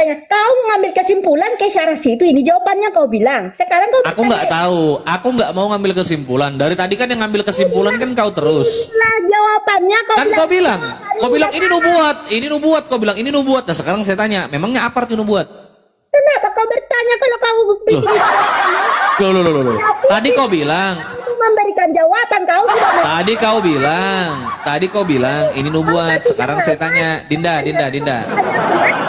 katanya kau ngambil kesimpulan ke Syarasi itu, ini jawabannya kau bilang. Sekarang kau Aku nggak tahu. Aku nggak mau ngambil kesimpulan. Dari tadi kan yang ngambil kesimpulan kan kau terus. inilah jawabannya Kan kau bilang ini nubuat, kau bilang ini nubuat. Nah sekarang saya tanya, memangnya apa arti nubuat? kenapa kau bertanya kalau kau Loh, loh. Tadi kau bilang, memberikan jawaban kau sudah tadi kau bilang ini nubuat. Sekarang saya tanya, Dinda.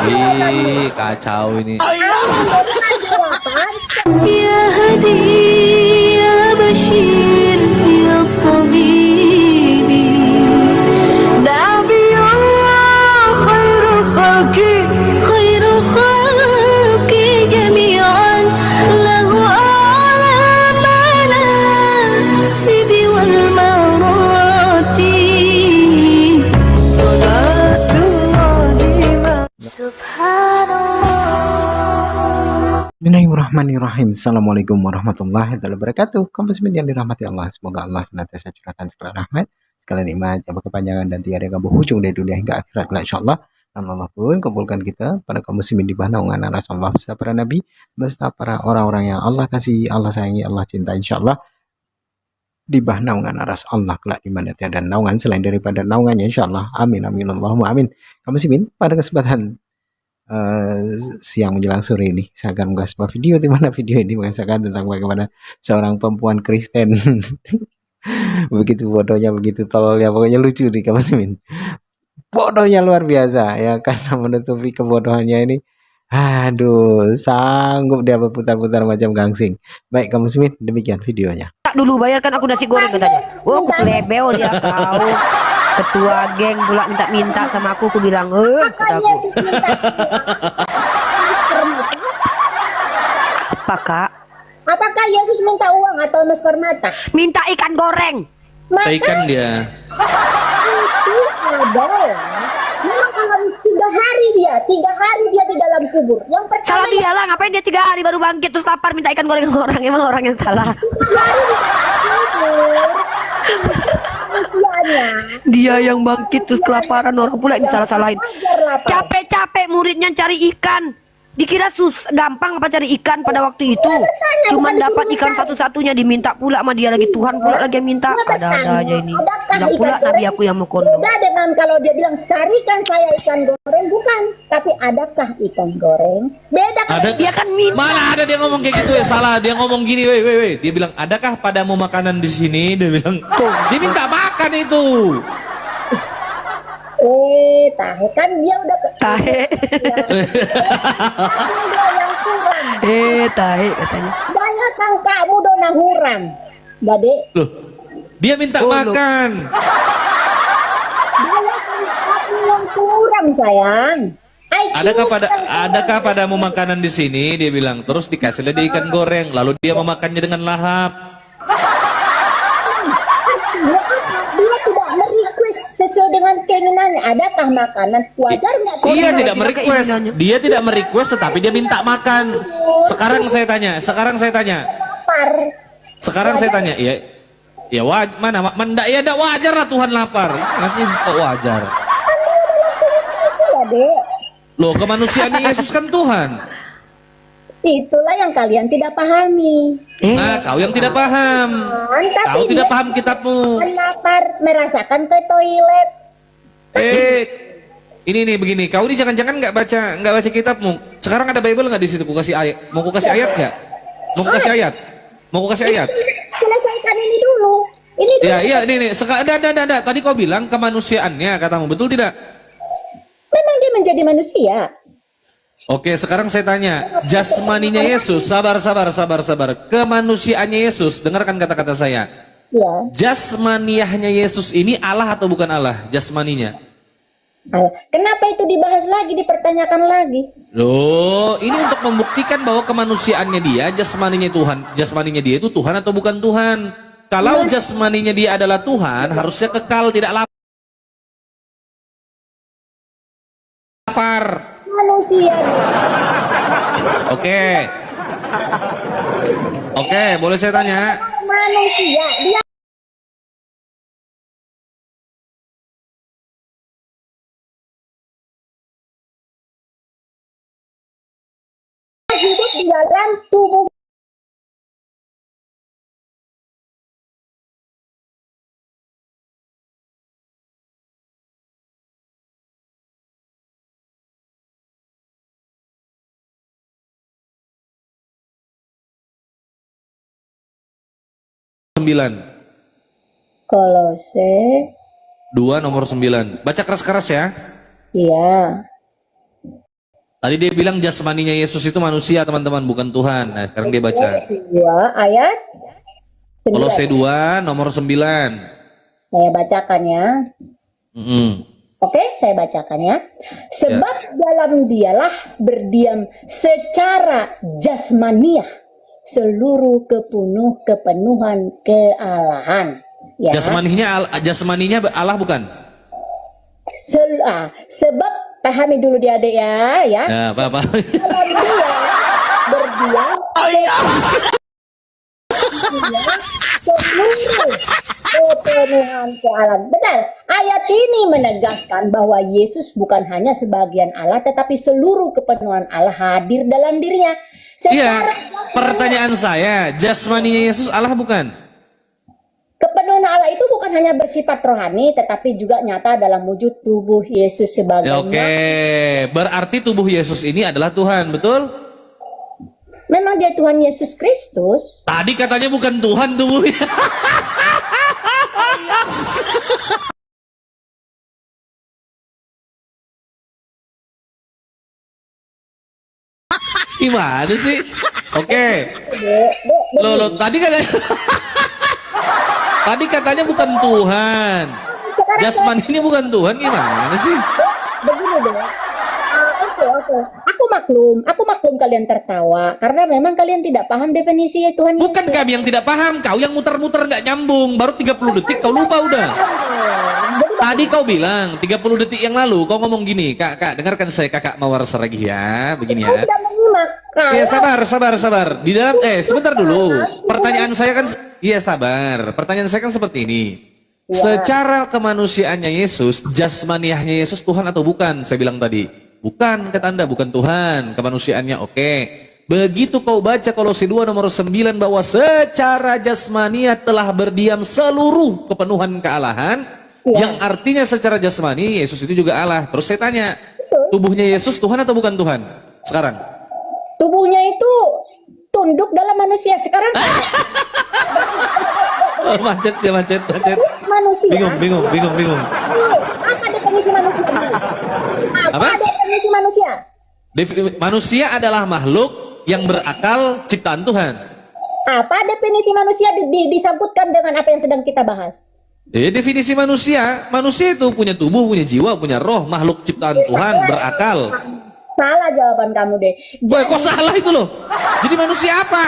Ih, kacau ini. memberikan jawaban. يا هدي يا بشير يا طبيبي نبي الله خير الخلق جميعا له أعلى المناسب والمراتب صلاة الله سبحان الله. Bismillahirrahmanirrahim. Assalamualaikum warahmatullahi wabarakatuh. Kaum muslimin yang dirahmati Allah, semoga Allah senantiasa curahkan segala rahmat, segala nikmat, yang berkepanjangan dan tiada yang berhujung dari dunia hingga akhirat insyaallah. Dan Allah pun kumpulkan kita pada kaum muslimin di bawah naungan aras Allah beserta para nabi, beserta para orang-orang yang Allah kasih, Allah sayangi, Allah cinta insyaallah. Di bawah naungan aras Allah kelak di mana tiada naungan selain daripada naungannya insyaallah. Amin amin Allahumma amin. Kaum muslimin, pada kesempatan siang menjelang sore ini saya akan mengunggah sebuah video di mana video ini mengisahkan tentang bagaimana seorang perempuan Kristen begitu bodohnya, begitu tololnya, pokoknya lucu nih kamu muslimin. Bodohnya luar biasa ya, karena menutupi kebodohannya ini aduh sanggup dia berputar-putar macam gangsing. Baik kamu muslimin, demikian videonya. Dulu bayarkan aku nasi goreng katanya. Oh, aku selebeo dia kau. Ketua geng pula minta sama aku bilang, kataku. Yesus minta Apa kak? apakah Yesus minta uang atau emas permata? Minta ikan goreng. Maka Ikan dia. itu adalah memang kalau 3 hari dia di dalam kubur. Yang pertama Salah dia lah, ngapain dia 3 hari baru bangkit terus lapar minta ikan goreng sama orang. Emang orang yang salah. 3 hari di dalam kubur. Manusianya Dia yang bangkit terus kelaparan, orang pula yang disalah-salahin. wajar lapar. Capek-capek muridnya cari ikan. Dikira gampang apa cari ikan pada waktu itu. Cuman dapat ikan satu-satunya, diminta pula sama dia lagi. Tuhan pula lagi yang minta. Ada-ada aja ini. Bilang pula nabi aku yang mau kondom. Beda dengan kalau dia bilang carikan saya ikan goreng, bukan. Tapi adakah ikan goreng? Beda kalau Ada Dia kan minta. Mana ada dia ngomong kayak gitu ya? Salah, dia ngomong gini, weh. Dia bilang, "Adakah padamu makanan di sini?" Dia bilang, dia minta makan itu. tahe kan dia udah Tahe. yang kurang. Tahe katanya. Daya tang kamu dona huram. Bade, Loh, dia minta makan. daya tang kamu yang kurang sayang. Adakah padamu makanan di sini? Dia bilang. Terus dikasih dia ikan goreng, lalu dia memakannya dengan lahap. Dia tidak merequest sesuai dengan keinginannya. Adakah makanan wajar nggak? Dia tidak merequest. Dia tidak merequest, tetapi dia minta makan. Sekarang saya tanya. Lapar. Sekarang saya tanya, ya mana mendak ya enggak wajar lah Tuhan lapar. Masih kok wajar. Manusia, Dek. Loh, kemanusiaan Yesus kan Tuhan. Itulah yang kalian tidak pahami. Nah, kau yang tidak paham. Kau tidak paham kitabmu. Lapar, merasakan ke toilet. Ini nih begini. Kau ini jangan-jangan nggak baca kitabmu. Sekarang ada Bible nggak di situ? Ku kasih ayat. Mau ku kasih ayat nggak? Mau ku kasih ayat? Selesaikan ini dulu. Ini dulu. Iya, ini. Ada. Tadi kau bilang kemanusiaannya, katamu betul tidak? Memang dia menjadi manusia. Oke, sekarang saya tanya, jasmaninya Yesus, sabar. Kemanusiaannya Yesus, dengarkan kata-kata saya. Ya. Jasmaniahnya Yesus ini Allah atau bukan Allah? Jasmaninya. Kenapa itu dibahas lagi, dipertanyakan lagi? Loh, ini untuk membuktikan bahwa kemanusiaannya dia, jasmaninya dia itu Tuhan atau bukan Tuhan. Kalau jasmaninya dia adalah Tuhan, harusnya kekal, tidak lapar. Manusia. Oke, boleh saya tanya? Manusia. Dia di dalam tubuh Sembilan. Kolose. 2 nomor 9. Baca keras-keras ya. Iya. Tadi dia bilang jasmaninya Yesus itu manusia, teman-teman, bukan Tuhan. Nah, sekarang dia baca. 2 ayat 9. Kolose 2 nomor 9. Saya bacakan ya. Mm-mm. Oke, saya bacakan ya. Sebab dalam dialah berdiam secara jasmaniah seluruh kepenuhan kealahan. Ya. Jasmaninya Allah bukan? Sebab pahami dulu dia adik ya. Ya, apa-apa. Dalam dia berdiam seluruh kepenuhan kealahan. Betul. Ayat ini menegaskan bahwa Yesus bukan hanya sebagian Allah, tetapi seluruh kepenuhan Allah hadir dalam dirinya. Iya. Pertanyaan saya, jasmaninya Yesus Allah bukan? Kepenuhan Allah itu bukan hanya bersifat rohani, tetapi juga nyata dalam wujud tubuh Yesus sebagai. Oke, berarti tubuh Yesus ini adalah Tuhan, betul? Memang dia Tuhan Yesus Kristus. Tadi katanya bukan Tuhan tubuhnya. Gimana sih? Oke. Loh, tadi katanya tadi katanya bukan Tuhan. Jasmani ini bukan Tuhan, gimana sih? Begini deh. Oke. Aku maklum kalian tertawa karena memang kalian tidak paham definisi Tuhan Yesus. Bukan kami yang tidak paham, kau yang muter-muter nggak nyambung. Baru 30 detik kau lupa udah. Tadi kau bilang 30 detik yang lalu kau ngomong gini, Kak, dengarkan saya Kakak Mawar lagi ya, begini ya. Tidak menyimak. Ya sabar. Di dalam sebentar dulu. Pertanyaan saya kan sabar. Pertanyaan saya kan seperti ini. Secara kemanusiaannya Yesus, jasmaniahnya Yesus Tuhan atau bukan? Saya bilang tadi, bukan, kata Anda, bukan Tuhan. Kemanusiaannya oke. Begitu kau baca Kolose 2 nomor 9 bahwa secara jasmaniah telah berdiam seluruh kepenuhan kealahan, yang artinya secara jasmani Yesus itu juga Allah. Terus saya tanya, tubuhnya Yesus Tuhan atau bukan Tuhan? Sekarang Tubuhnya itu tunduk dalam manusia. Sekarang macet. manusia. Bingung. Apa definisi manusia? Apa? Definisi manusia? Manusia adalah makhluk yang berakal ciptaan Tuhan. Apa definisi manusia disangkutkan dengan apa yang sedang kita bahas? Definisi manusia itu punya tubuh, punya jiwa, punya roh, makhluk ciptaan Tuhan, berakal. Salah jawaban kamu deh. Boy, kok salah itu loh? Jadi manusia apa?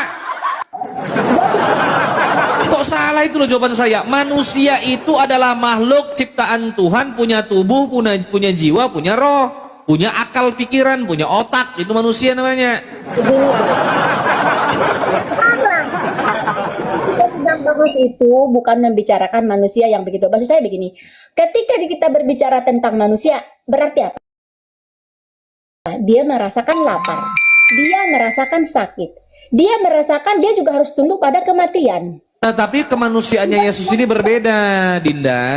Kok salah itu loh jawaban saya? Manusia itu adalah makhluk ciptaan Tuhan, punya tubuh, punya jiwa, punya roh, punya akal pikiran, punya otak. Itu manusia namanya. Kita sedang bahas itu bukan membicarakan manusia yang begitu. Maksud saya begini, ketika kita berbicara tentang manusia, berarti apa? Dia merasakan lapar, dia merasakan sakit, dia merasakan dia juga harus tunduk pada kematian. Nah, tapi kemanusiaannya Yesus ini berbeda,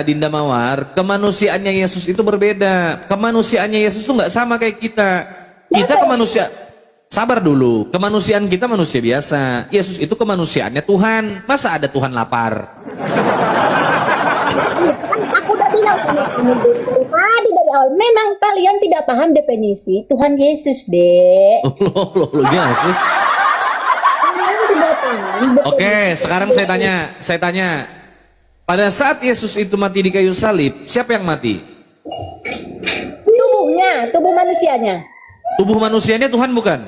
Dinda Mawar. Kemanusiaannya Yesus itu berbeda. Kemanusiaannya Yesus itu nggak sama kayak kita. Kita kemanusia. Sabar dulu. Kemanusiaan kita manusia biasa. Yesus itu kemanusiaannya Tuhan. Masa ada Tuhan lapar? Aku udah bilang sama kamu tadi dari awal. Memang kalian tidak paham definisi Tuhan Yesus, Dek. Loh, gitu. Oke, sekarang saya tanya. Pada saat Yesus itu mati di kayu salib, siapa yang mati? Tubuh manusianya. Tubuh manusianya Tuhan bukan?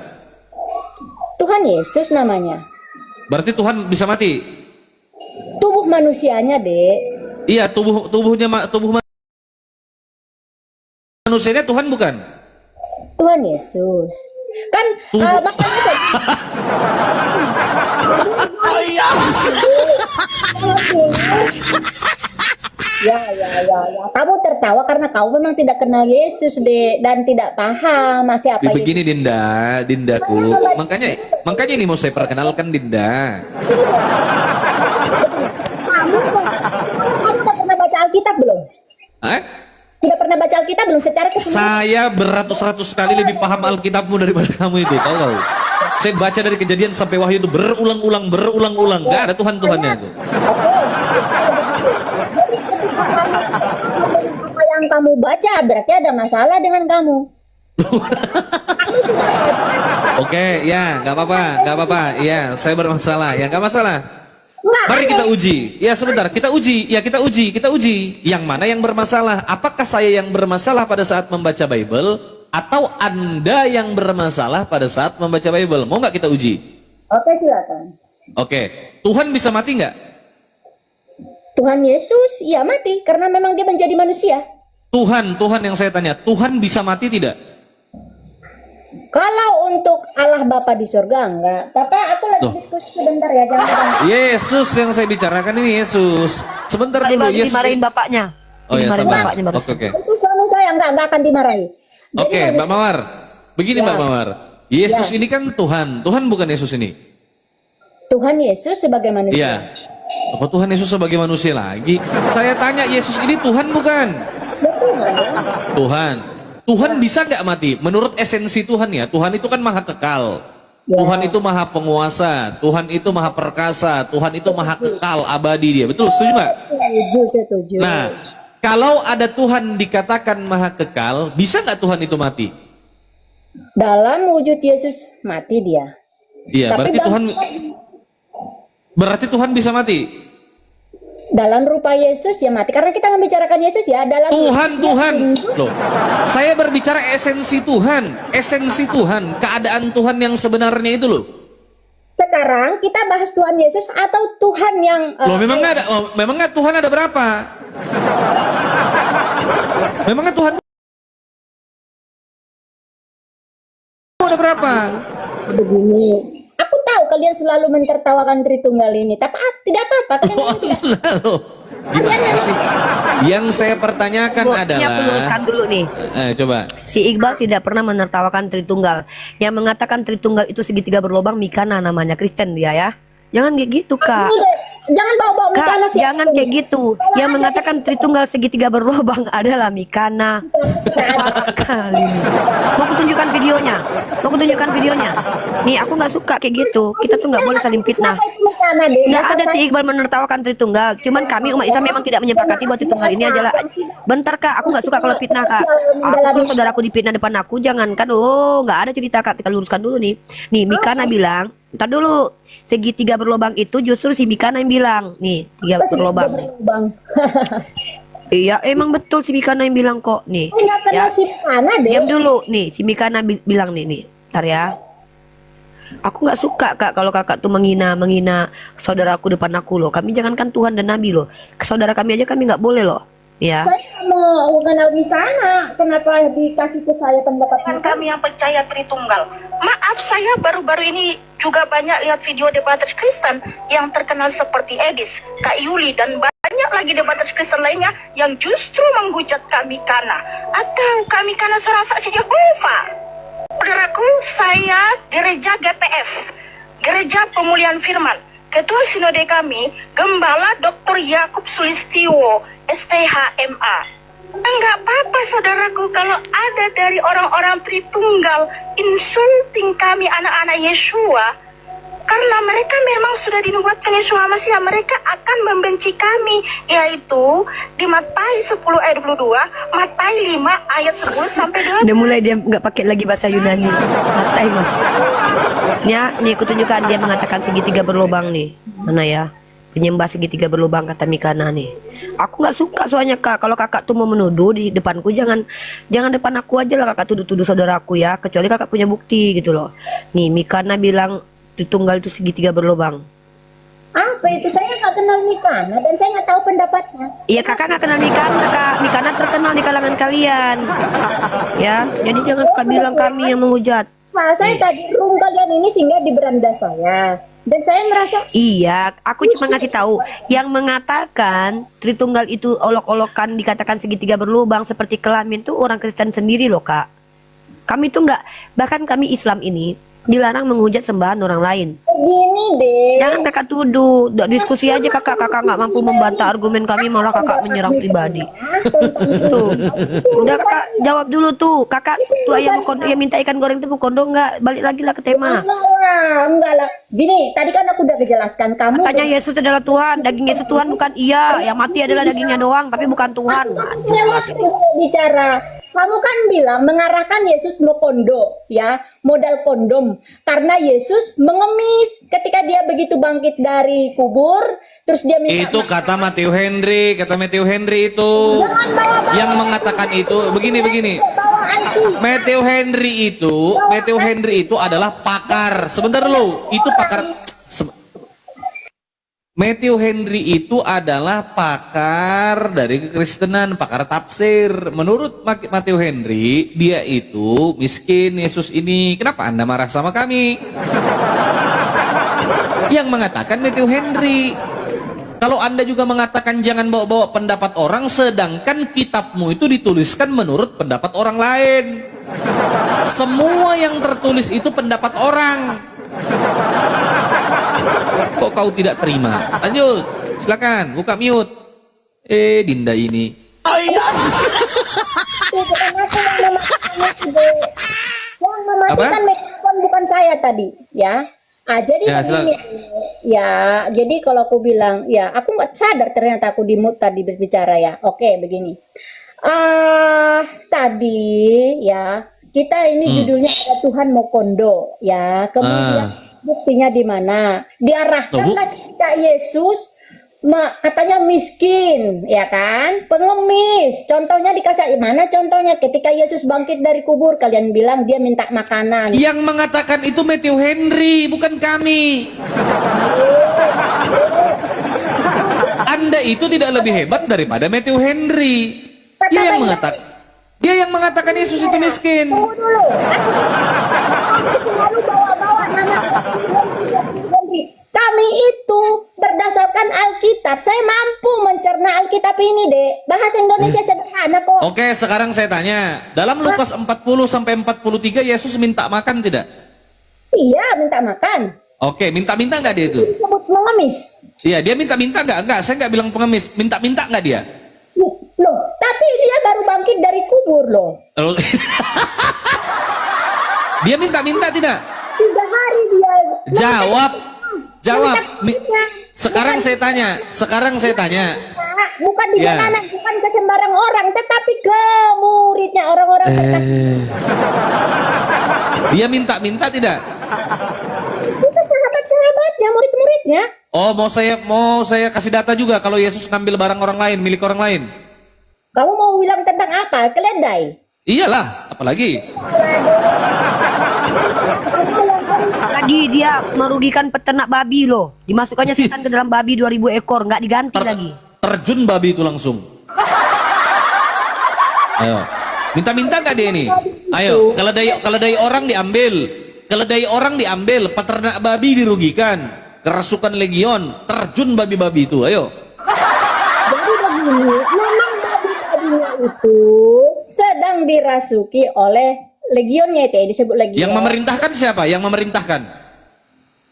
Tuhan Yesus namanya. Berarti Tuhan bisa mati? Tubuh manusianya, Dek. Iya, tubuh manusianya Tuhan bukan? Tuhan Yesus. Kan makanya Ya. Kamu tertawa karena kamu memang tidak kenal Yesus, Dek, dan tidak paham siapa Yesus. Begini Dindaku. Makanya ini mau saya perkenalkan Dinda. Kamu udah pernah baca Alkitab belum? Eh? Tidak pernah baca Alkitab belum? Secara keseluruhan. Saya beratus-ratus kali lebih paham Alkitabmu daripada kamu itu, tahu? Saya baca dari Kejadian sampai Wahyu itu berulang-ulang. Gak ada Tuhan-Tuhannya itu. Apa yang kamu baca berarti ada masalah dengan kamu. Oke, ya, nggak apa-apa. Ya, saya bermasalah. Ya, nggak masalah. Nggak, Mari kita uji. Ya, sebentar, kita uji. Kita uji. Yang mana yang bermasalah? Apakah saya yang bermasalah pada saat membaca Bible, atau Anda yang bermasalah pada saat membaca Bible? Mau nggak kita uji? Oke, silakan. Oke, Tuhan bisa mati nggak? Tuhan Yesus, ya mati karena memang dia menjadi manusia. Tuhan yang saya tanya, Tuhan bisa mati tidak? Kalau untuk Allah Bapa di surga enggak. Tapi aku lagi Loh. diskusi sebentar ya, jangan. Yesus yang saya bicarakan ini Yesus. Sebentar Tadi dulu, baru Yesus. dimarahin bapaknya. Oh ya, Dimarahin sabar. bapaknya baru. Oke. Itu suami saya enggak akan dimarahi. Jadi Oke, maksud- Mbak Mawar. Begini Ya. Mbak Mawar. Yesus ini kan Tuhan. Tuhan bukan Yesus ini. Tuhan Yesus sebagai manusia. Iya. Kok Tuhan Yesus sebagai manusia lagi? Saya tanya, Yesus ini Tuhan bukan? Tuhan. Tuhan bisa nggak mati? Menurut esensi Tuhan ya, Tuhan itu kan maha kekal. Ya. Tuhan itu maha penguasa. Tuhan itu maha perkasa. Tuhan itu maha kekal, abadi dia. Betul, setuju nggak? Setuju. Nah, kalau ada Tuhan dikatakan maha kekal, bisa nggak Tuhan itu mati? Dalam wujud Yesus mati dia. Iya, Tapi berarti Tuhan bisa mati. dalam rupa Yesus ya mati. Karena kita membicarakan Yesus ya dalam Tuhan. Loh, saya berbicara esensi Tuhan, keadaan Tuhan yang sebenarnya itu loh. Sekarang kita bahas Tuhan Yesus atau Tuhan yang Loh, memang nggak Tuhan ada berapa? Memangnya Tuhan ada berapa? begini. Aku tahu kalian selalu mentertawakan Tritunggal ini, tapi tidak apa-apa. Kalian Oh, tidak. loh. Gimana sih? Yang saya pertanyakan Bu, ini aku adalah luruskan dulu nih. coba. Si Iqbal tidak pernah menertawakan Tritunggal. Yang mengatakan Tritunggal itu segitiga berlobang Mikana namanya, Kristen dia ya. Jangan kayak gitu, Kak. Jangan bawa-bawa Kak, Mikana sih. jangan kayak gitu. Yang mengatakan Tritunggal segitiga berlobang adalah Mikana. Kali ini. Mau kutunjukkan videonya. Nih, aku nggak suka kayak gitu. Kita tuh nggak boleh saling fitnah. Mikana deh. Nggak ada si Iqbal menertawakan Tritunggal. Cuman kami umat Islam memang tidak menyepakati bahwa Tritunggal ini adalah. Bentar Kak, aku nggak suka kalau fitnah Kak. Kalau saudaraku dipitnah depan aku, jangankan. Oh, nggak ada cerita Kak. Kita luruskan dulu nih. Nih, Mikana bilang. Ntar dulu, segitiga berlobang itu justru si Mikana yang bilang. Nih, tiga berlobang. Iya, emang betul si Mikana yang bilang kok. Nih, Enggak kenal ya. si Mikana deh. Diam dulu. Nih, si Mikana bilang nih. Ntar ya. Aku nggak suka Kak kalau kakak tuh menghina saudaraku depan aku loh. Kami jangankan Tuhan dan Nabi loh. Ke saudara kami aja kami nggak boleh loh. Ya. Saya mau kenal Mikana. Kenapa dikasih ke saya pendapat Kan Mikana? kami yang percaya Tritunggal. Maaf, saya baru-baru ini juga banyak lihat video debaters Kristen yang terkenal seperti Edis, Kak Yuli, dan banyak lagi debaters Kristen lainnya yang justru menghujat kami Kana atau kami Kana seorang saksi Yehova. Saudaraku, saya gereja GPF, Gereja Pemulihan Firman. Ketua Sinode kami, Gembala Dr. Yakub Sulistiwo, STHMA. Enggak apa-apa saudaraku kalau ada dari orang-orang Tritunggal insulting kami anak-anak Yeshua. Karena mereka memang sudah dinubuatkan Yeshua Masih, mereka akan membenci kami. Yaitu di Matius 10 ayat 22, Matius 5 ayat 10 sampai 12. Udah mulai dia nggak pakai lagi bahasa Yunani. Matai mah. Ya, nih aku tunjukkan dia mengatakan segitiga berlubang nih. Mana ya? Penyembah segitiga berlubang kata Mikana nih. Aku nggak suka soalnya Kak. Kalau kakak tuh mau menuduh di depanku, jangan depan aku aja lah kakak tuduh-tuduh saudaraku ya. Kecuali kakak punya bukti gitu loh. Nih Mikana bilang Tritunggal itu segitiga berlubang. Apa itu? Saya nggak kenal Mikana dan saya nggak tahu pendapatnya. Iya kakak nggak kenal Mikana Kak. Mikana terkenal di kalangan kalian. Ya, jadi jangan kakak bilang kami yang menghujat. Nah, saya tadi room kalian ini singgah di beranda saya. Dan saya merasa Iya, aku cuma ngasih tahu yang mengatakan Tritunggal itu olok-olokan dikatakan segitiga berlubang seperti kelamin tuh orang Kristen sendiri loh, Kak. Kami tuh nggak, bahkan kami Islam ini dilarang menghujat sembahan orang lain. gini deh. Jangan kakak tuduh, diskusi aja kakak nggak mampu membantah argumen kami malah kakak menyerang pribadi. Tuh, udah kakak jawab dulu tuh, kakak tuh ayam kondo yang minta ikan goreng tuh mau kondo nggak? Balik lagi lah ke tema. Enggak lah. Gini, tadi kan aku udah kejelaskan kamu. Katanya Yesus adalah Tuhan, daging Yesus Tuhan bukan iya, yang mati adalah dagingnya doang, tapi bukan Tuhan. Nah, jelas ini. Bicara. Kamu kan bilang mengarahkan Yesus mau kondo, ya, modal kondom. Karena Yesus mengemis ketika dia begitu bangkit dari kubur, terus dia minta Itu kata Matthew Henry, itu. Yang mengatakan itu begini. Matthew Henry itu adalah pakar. Sebentar lo, itu pakar. Matthew Henry itu adalah pakar dari kekristenan, pakar tafsir. Menurut Matthew Henry, dia itu miskin Yesus ini. Kenapa Anda marah sama kami? Yang mengatakan Matthew Henry. Kalau Anda juga mengatakan jangan bawa-bawa pendapat orang, sedangkan kitabmu itu dituliskan menurut pendapat orang lain. Semua yang tertulis itu pendapat orang. Kok kau tidak terima? Lanjut, silakan buka mute. Dinda ini. Yang mematikan mikrofon bukan saya tadi, ya. Jadi Ya, begini, ya. Jadi kalau aku bilang, ya, aku nggak sadar ternyata aku di mute tadi berbicara ya. Oke, begini. Tadi, ya, kita ini judulnya ada Tuhan mau kondo, ya. Kemudian buktinya di mana? Diarahkanlah ketika Yesus katanya miskin, ya kan? Pengemis. Contohnya dikasih mana contohnya? Ketika Yesus bangkit dari kubur, kalian bilang dia minta makanan. Yang mengatakan itu Matthew Henry, bukan kami. Anda itu tidak lebih hebat daripada Matthew Henry. Dia yang mengatakan Yesus itu miskin. Tunggu dulu. Aku selalu bawa-bawa nama Henry. Kami itu berdasarkan Alkitab. Saya mampu mencerna Alkitab ini, Dek. Bahasa Indonesia sederhana kok. Oke, sekarang saya tanya. Dalam Lukas 40 sampai 43 Yesus minta makan tidak? Iya, minta makan. Oke, minta-minta nggak dia itu? Disebut mengemis. Iya, dia minta-minta nggak? Enggak, saya nggak bilang pengemis. Minta-minta nggak dia? Loh, tapi dia baru bangkit dari kubur loh. Dia minta-minta tidak? 3 hari dia. Jawab. Sekarang saya tanya. Bukan di Ya. jalanan, bukan ke sembarang orang, tetapi ke muridnya orang-orang terkasih. Dia minta-minta tidak? Itu sahabat-sahabatnya, murid-muridnya. Oh, mau saya kasih data juga kalau Yesus ngambil barang orang lain, milik orang lain. Kamu mau bilang tentang apa? Keledai. Iyalah, apalagi. Lagi dia merugikan peternak babi loh. Dimasukkannya setan ke dalam babi 2000 ekor, nggak diganti lagi. Terjun babi itu langsung. Ayo, minta-minta nggak dia ini? Ayo, keledai orang diambil, peternak babi dirugikan, kerasukan legion, terjun babi-babi itu. Ayo. Jadi begini, memang babi-babinya itu sedang dirasuki oleh legionnya itu ya, disebut legion. Yang memerintahkan siapa? Yang memerintahkan?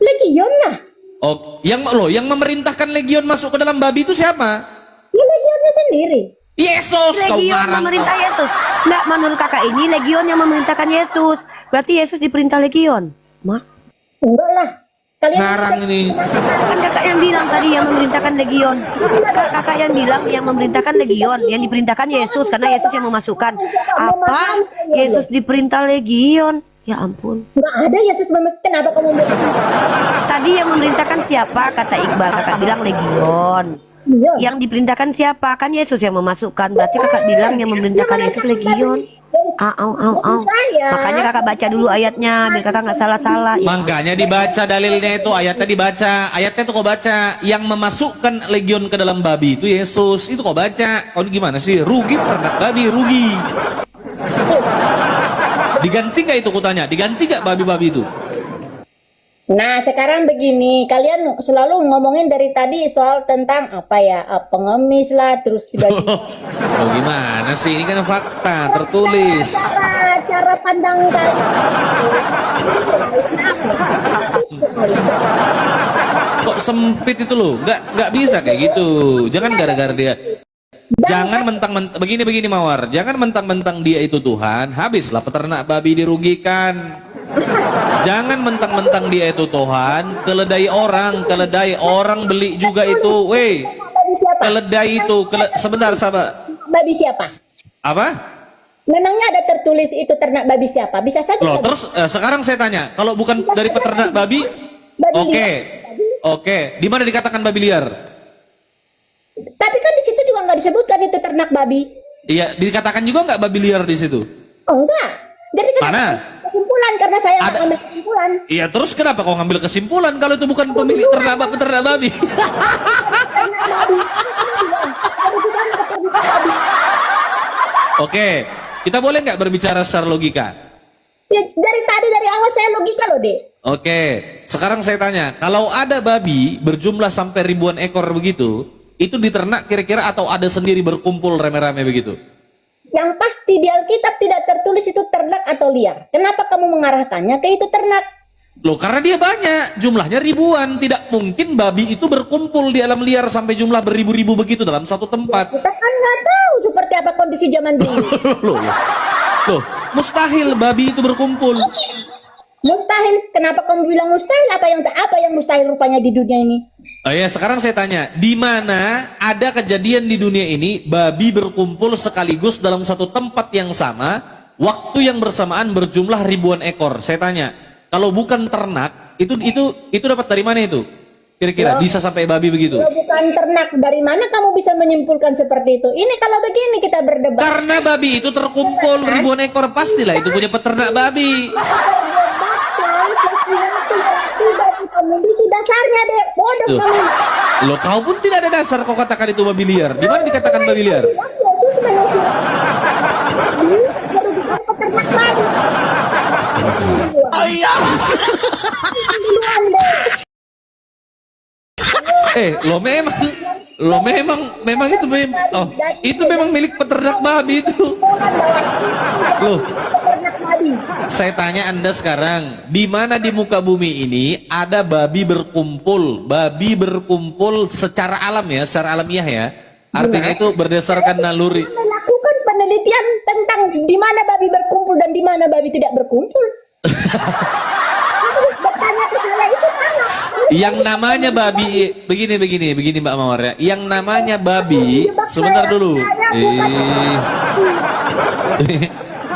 Legion lah. Oh, yang memerintahkan legion masuk ke dalam babi itu siapa? Ya legionnya sendiri. Yesus, kau Legion marah. memerintah Yesus. Nggak, menurut kakak ini legion yang memerintahkan Yesus. Berarti Yesus diperintah legion. Mak, Enggak lah. Kalian Ngarang ini. kan kakak yang bilang tadi yang memerintahkan legion. Kakak yang bilang yang memerintahkan legion, yang diperintahkan Yesus karena Yesus yang memasukkan. Apa? Yesus diperintah legion. Ya ampun. Enggak ada Yesus kenapa kamu mau Tadi yang memerintahkan siapa? Kata Iqbal, kakak bilang legion. Iya. Yang diperintahkan siapa? Kan Yesus yang memasukkan. Berarti kakak bilang yang memerintahkan Yesus legion. Au. Makanya kakak baca dulu ayatnya biar kakak nggak salah-salah. Ya. Makanya dibaca dalilnya itu, ayatnya dibaca. Ayatnya itu kau baca. Yang memasukkan legion ke dalam babi itu Yesus. Itu kau baca. Kau ini gimana sih? Rugi peternak babi, rugi. Diganti nggak itu kutanya? Diganti nggak babi-babi itu? Nah, sekarang begini, kalian selalu ngomongin dari tadi soal tentang apa ya, pengemis lah, terus tiba-tiba Oh gimana sih? Ini kan fakta tertulis. cara pandang kalian. Kok sempit itu loh? Nggak bisa kayak gitu. Jangan gara-gara dia. Jangan mentang-mentang begini Mawar. Jangan mentang-mentang dia itu Tuhan. Habislah peternak babi dirugikan. Jangan mentang-mentang dia itu Tuhan. Keledai orang beli juga itu. Weh, Babi siapa? keledai itu. Sebentar sabar. Babi siapa? Apa? Memangnya ada tertulis itu ternak babi siapa? Bisa saja. Loh, babi. terus sekarang saya tanya, kalau bukan dari peternak babi, Babi oke, liar. oke, di mana dikatakan babi liar? Tapi kan di situ juga nggak disebutkan itu ternak babi. Iya, dikatakan juga nggak babi liar di situ? Oh enggak. Jadi kan Mana? kesimpulan karena saya nggak Ada- ngambil kesimpulan. Iya, terus kenapa kau ngambil kesimpulan kalau itu bukan pemilik peternak babi? Oke, kita boleh nggak berbicara secara logika? Ya, dari awal saya logika loh, Dek. Oke, sekarang saya tanya, kalau ada babi berjumlah sampai ribuan ekor begitu, itu diternak kira-kira atau ada sendiri berkumpul rame-rame begitu? Yang pasti di Alkitab tidak tertulis itu ternak atau liar. Kenapa kamu mengarahkannya ke itu ternak? Loh, karena dia banyak, jumlahnya ribuan. Tidak mungkin babi itu berkumpul di alam liar sampai jumlah beribu-ribu begitu dalam satu tempat. Kita kan nggak tahu seperti apa kondisi zaman dulu. Loh, mustahil babi itu berkumpul. Mustahil. Kenapa kamu bilang mustahil? Apa yang mustahil rupanya di dunia ini? Oh ya, sekarang saya tanya, di mana ada kejadian di dunia ini babi berkumpul sekaligus dalam satu tempat yang sama, waktu yang bersamaan berjumlah ribuan ekor? Saya tanya, kalau bukan ternak, itu dapat dari mana itu? Kira-kira bisa sampai babi begitu? Kalau bukan ternak, dari mana kamu bisa menyimpulkan seperti itu? Ini kalau begini kita berdebat. Karena babi itu terkumpul ribuan ekor, pastilah itu punya peternak babi. Tidak memiliki dasarnya, Dek. Bodoh Tuh. kamu. Loh, kau pun tidak ada dasar kau katakan itu babi liar. Di mana dikatakan babi liar? Yesus manusia. Ini merugikan peternak babi. Duluan, Dek. Memang itu memang milik peternak babi itu. Loh, Peternak babi. saya tanya Anda sekarang, di mana di muka bumi ini ada babi berkumpul secara alam ya, secara alamiah ya. Artinya itu berdasarkan naluri. Melakukan penelitian tentang di mana babi berkumpul dan di mana babi tidak berkumpul. Harus bertanya ke saya itu sama. Yang namanya babi begini Mbak Mawar ya. Yang namanya babi, sebentar dulu.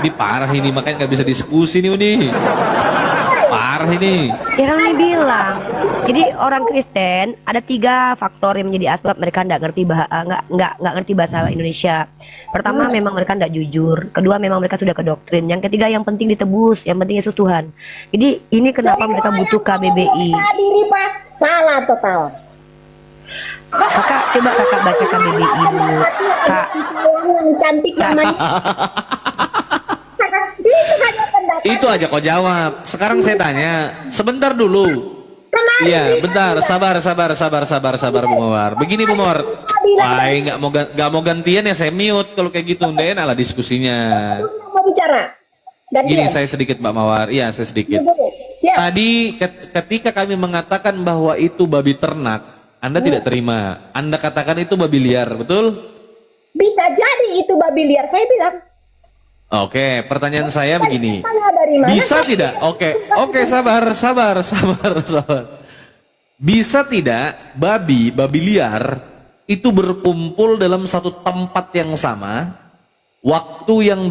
Ini parah ini, makanya nggak bisa diskusi nih Uni. Parah ini. Yang ini bilang, jadi orang Kristen ada 3 faktor yang menjadi asbab mereka nggak ngerti bahasa Indonesia. Pertama, memang mereka nggak jujur. Kedua, memang mereka sudah kedoktrin. Yang ketiga, yang penting ditebus, yang penting Yesus Tuhan. Jadi ini kenapa mereka butuh KBBI. Diri Pak salah total. Kakak, coba kakak baca KBBI dulu. Kak, Yang cantik namanya. Itu hanya pendapat. Itu aja kau jawab. Sekarang saya tanya, sebentar dulu. Iya, bentar, sabar Bu Mawar. Begini Bu Mawar. Wah, nggak mau gantian ya, saya mute kalau kayak gitu. Nggak enak lah diskusinya. Mau bicara. Gini saya sedikit Mbak Mawar. Iya, saya sedikit. Siap. Tadi ketika kami mengatakan bahwa itu babi ternak, Anda tidak terima. Anda katakan itu babi liar, betul? Bisa jadi itu babi liar. Saya bilang. Oke, pertanyaan saya begini. Tanya dari mana? Bisa tidak? Oke, sabar. Bisa tidak babi liar itu berkumpul dalam satu tempat yang sama, waktu yang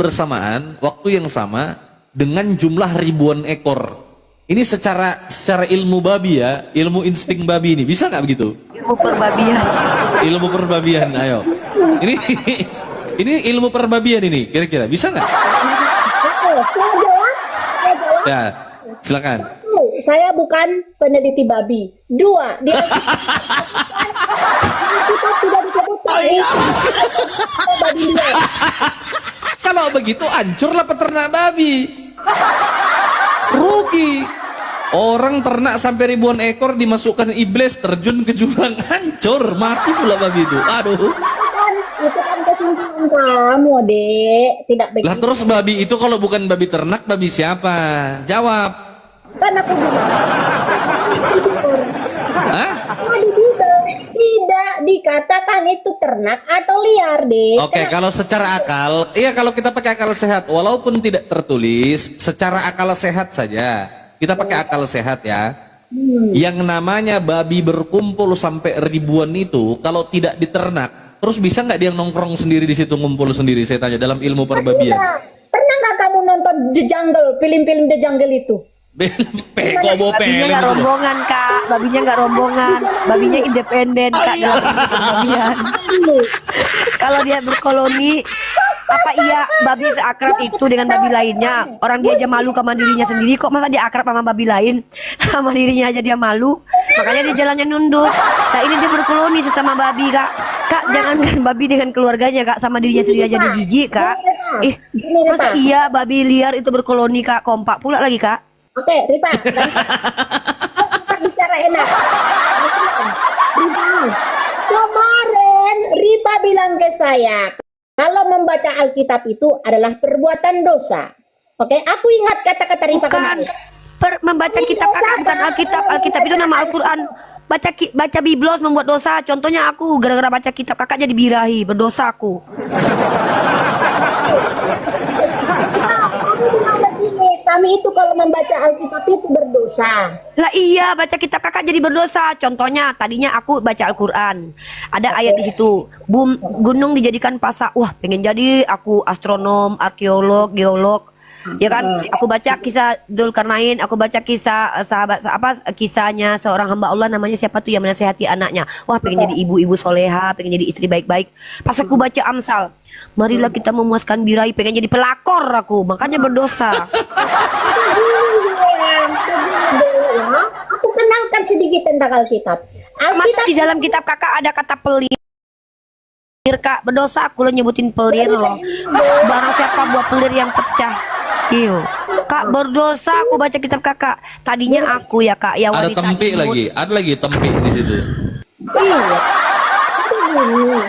sama dengan jumlah ribuan ekor. Ini secara ilmu babi ya, ilmu insting babi ini. Bisa nggak begitu? ilmu perbabian. Ilmu perbabian, ayo. Ini ilmu perbabian ini, kira-kira bisa nggak? Saya jawab. Ya, silakan. Saya bukan peneliti babi. 2, dia kita tidak disebutkan babi liar. Kalau begitu hancurlah peternak babi. Rugi. Orang ternak sampai ribuan ekor dimasukkan iblis, terjun ke jurang, hancur, mati pula babi itu. Aduh. Itu kan kesimpulan kamu, Dek. Tidak begitu. Lah terus babi itu kalau bukan babi ternak, babi siapa? Jawab. Kan aku bilang. Hah? Tadi bilang tidak dikatakan itu ternak atau liar, Dek. Oke, kalau secara akal, iya kalau kita pakai akal sehat, walaupun tidak tertulis, secara akal sehat saja. Kita pakai akal sehat ya. Yang namanya babi berkumpul sampai ribuan itu, kalau tidak diternak, terus bisa nggak dia nongkrong sendiri di situ, ngumpul sendiri? Saya tanya dalam ilmu perbabian. Pernah nggak kamu nonton The Jungle, film-film The Jungle itu? Kobo Babinya nggak rombongan kak, babinya nggak rombongan, babinya independen kak dalam perbabian. Kalau dia berkoloni, apa iya babi seakrab itu dengan babi lainnya? Orang dia aja malu sama dirinya sendiri, kok masa dia akrab sama babi lain? Sama dirinya aja dia malu, makanya dia jalannya nunduk. Nah ini dia berkoloni sesama babi kak. Kak jangankan babi dengan keluarganya kak, sama dirinya sendiri aja dia jijik kak. Masa iya babi liar itu berkoloni kak, kompak pula lagi kak. Oke, Rifa. Kita bicara enak. Rifa, kemarin Rifa bilang ke saya, kalau membaca Alkitab itu adalah perbuatan dosa. Oke, aku ingat kata-kata Rifa kemarin. Membaca kitab kakak bukan Alkitab. Alkitab itu nama Al-Quran. Baca biblos membuat dosa. Contohnya aku gara-gara baca kitab kakak jadi birahi, berdosa aku. Kami itu kalau membaca Alkitab itu berdosa. Lah iya, baca kitab kakak jadi berdosa. Contohnya tadinya aku baca Al-Quran, ada ayat di situ, gunung dijadikan pasak. Wah, pengen jadi aku astronom, arkeolog, geolog. Ya kan, aku baca kisah Dzulkarnain, aku baca kisah kisahnya seorang hamba Allah namanya siapa tuh yang menasehati anaknya. Wah, pengen jadi ibu-ibu soleha, pengen jadi istri baik-baik. Pas aku baca Amsal, marilah kita memuaskan birahi, pengen jadi pelakor aku, makanya berdosa. Aku kenalkan sedikit tentang Alkitab. Masa di dalam kitab kakak ada kata pelir kak, berdosa aku lo nyebutin pelir loh. Barang siapa buat pelir yang pecah. Iyo, kak berdosa aku baca kitab kakak. Tadinya aku ya kak, ya Ada wanita tempi imut. lagi, ada lagi tempi di situ. Iya. Itu gini.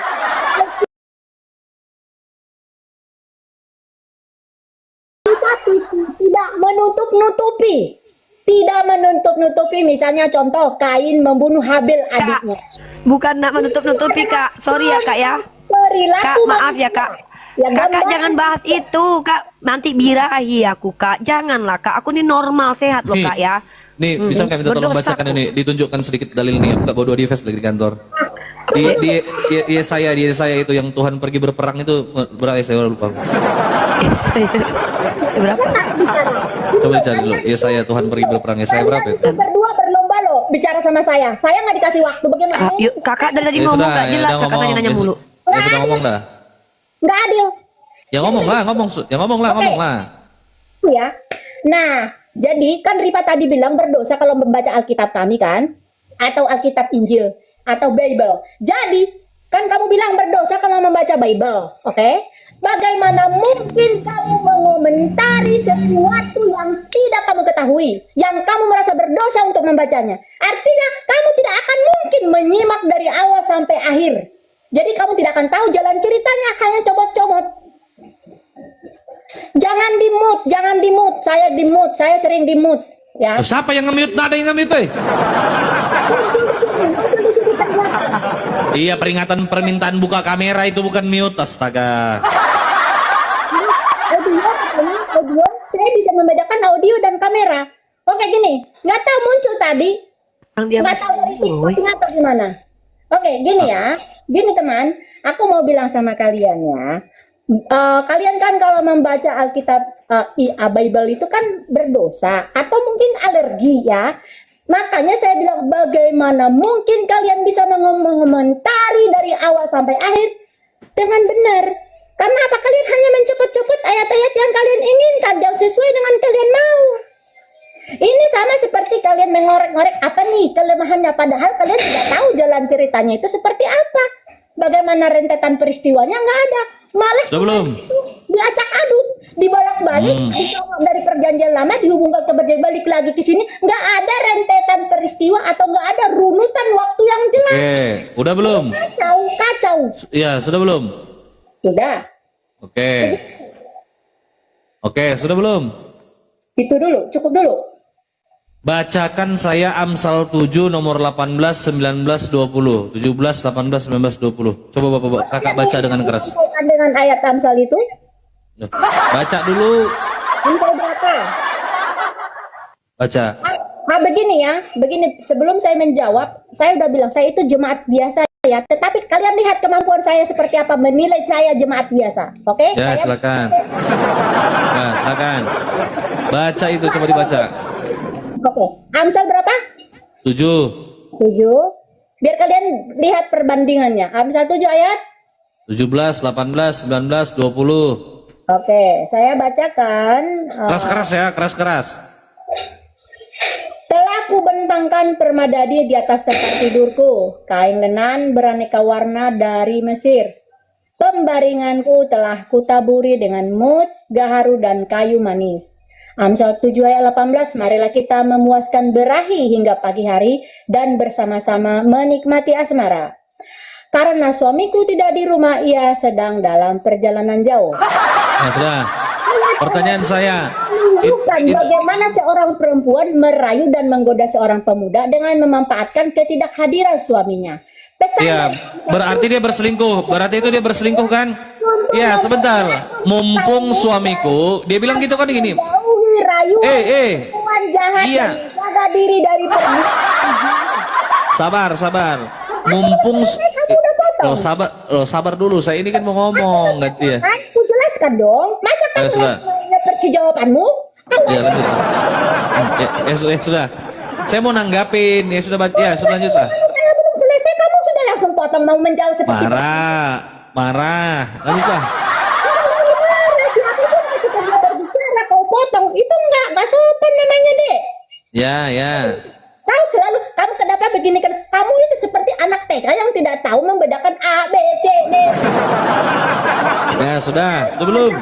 Tapi tidak menutup-nutupi. Tidak menutup-nutupi, misalnya contoh Kain membunuh Habil adiknya. Bukan nak menutup-nutupi kak. Sorry ya kak ya. Perilaku Kak maaf ya kak. Ya, Kakak gambar. jangan bahas itu kak. Nanti birahi aku kak. Janganlah kak. Aku ini normal sehat loh kak ya. Nih, bisa nggak minta tolong Berdosa bacakan aku. ini, ditunjukkan sedikit dalil nih, Kak Bodo di face lagi di kantor. Di saya itu yang Tuhan pergi berperang itu berapa ya, saya lupa. Berapa? Coba cari dulu. Ya saya Tuhan pergi berperang, ya saya berapa itu? Berdua berlomba loh bicara sama saya. Saya nggak dikasih waktu bagaimana? Yuk kakak dari tadi Ya ngomong sudah, gak ya jelas. udah Kakak ngomong. nanya mulu. Ya sudah ngomong dah. Nggak adil. Ya ngomong lah, ngomong lah. Ya. Nah, jadi kan Rifa tadi bilang berdosa kalau membaca Alkitab kami kan, atau Alkitab Injil, atau Bible. Jadi kan kamu bilang berdosa kalau membaca Bible, oke? Bagaimana mungkin kamu mengomentari sesuatu yang tidak kamu ketahui, yang kamu merasa berdosa untuk membacanya? Artinya kamu tidak akan mungkin menyimak dari awal sampai akhir. Jadi kamu tidak akan tahu jalan ceritanya, hanya comot-comot. Jangan di-mute, saya sering di-mute, ya. Loh, siapa yang nge-mute? Nggak ada yang nge-mute, eh. Iya, peringatan permintaan buka kamera itu bukan mute, astaga. Audio, saya bisa membedakan audio dan kamera. Oke gini, nggak tahu muncul tadi, Yang dia nggak tahu dari TikTok atau gimana. Oke, gini ya, gini teman, aku mau bilang sama kalian ya. Kalian kan kalau membaca Alkitab Bible itu kan berdosa atau mungkin alergi ya. Makanya saya bilang bagaimana mungkin kalian bisa mengomentari dari awal sampai akhir dengan benar. Karena apa? Kalian hanya mencopot-copot ayat-ayat yang kalian inginkan yang sesuai dengan kalian mau. Ini sama seperti kalian mengorek-ngorek apa nih kelemahannya, padahal kalian tidak tahu jalan ceritanya itu seperti apa. Bagaimana rentetan peristiwanya nggak ada. Malah Sudah belum? diacak aduk. dibolak-balik, dari perjanjian lama dihubungkan ke perjanjian balik lagi ke sini, nggak ada rentetan peristiwa atau nggak ada runutan waktu yang jelas. Oke, udah belum? Kacau, kacau. Ya, sudah belum? Sudah, Oke. Oke, sudah belum? itu dulu, cukup dulu. Bacakan saya Amsal 7 nomor 18, 19, 20. 17, 18, 19, 20. Coba Bapak Kakak baca dengan keras. Kaitan dengan ayat Amsal itu, Baca dulu. Amsal berapa? Baca. Nah, begini ya, begini sebelum saya menjawab, saya udah bilang saya itu jemaat biasa ya. Tetapi kalian lihat kemampuan saya seperti apa menilai saya jemaat biasa, oke? Ya, Saya- silakan. Ya, silakan. Baca itu, coba dibaca. Oke, Amsal berapa? 7. 7. Biar kalian lihat perbandingannya. Amsal 7 ayat. 17, 18, 19, 20. Oke, saya bacakan. Keras-keras ya, keras-keras. Telah kubentangkan permadani di atas tempat tidurku, kain lenan beraneka warna dari Mesir. Pembaringanku telah kutaburi dengan mut, gaharu, dan kayu manis. Amsal 7 ayat 18, marilah kita memuaskan berahi hingga pagi hari dan bersama-sama menikmati asmara. Karena suamiku tidak di rumah, ia sedang dalam perjalanan jauh. Nah, sudah. Pertanyaan saya. Menunjukkan bagaimana seorang perempuan merayu dan menggoda seorang pemuda dengan memanfaatkan ketidakhadiran suaminya. Pesan Iya, berarti dia berselingkuh. Berarti itu dia berselingkuh kan? Iya, sebentar. Mumpung suamiku, dia bilang gitu kan gini. jauhi rayu perempuan jahat Iya. dan jaga diri dari perbuatan. Sabar. Mumpung sabar dulu. Saya ini kan mau ngomong, ganti ya. Kan, ku jelaskan dong. Masa kamu sudah. mengerti jawabanmu? Ya, lanjut. Ya, sudah. Saya mau nanggapin. Ya sudah, ya sudah lanjut lah. Saya belum selesai, kamu sudah langsung potong mau menjawab seperti itu. Marah. Lanjut lah. Marah, siapapun ketika dia berbicara kau potong, itu nggak sopan namanya deh. Ya. Tahu selalu kamu kenapa begini kan? Kamu itu seperti anak TK yang tidak tahu membedakan A, B, C, D. Ya, sudah belum?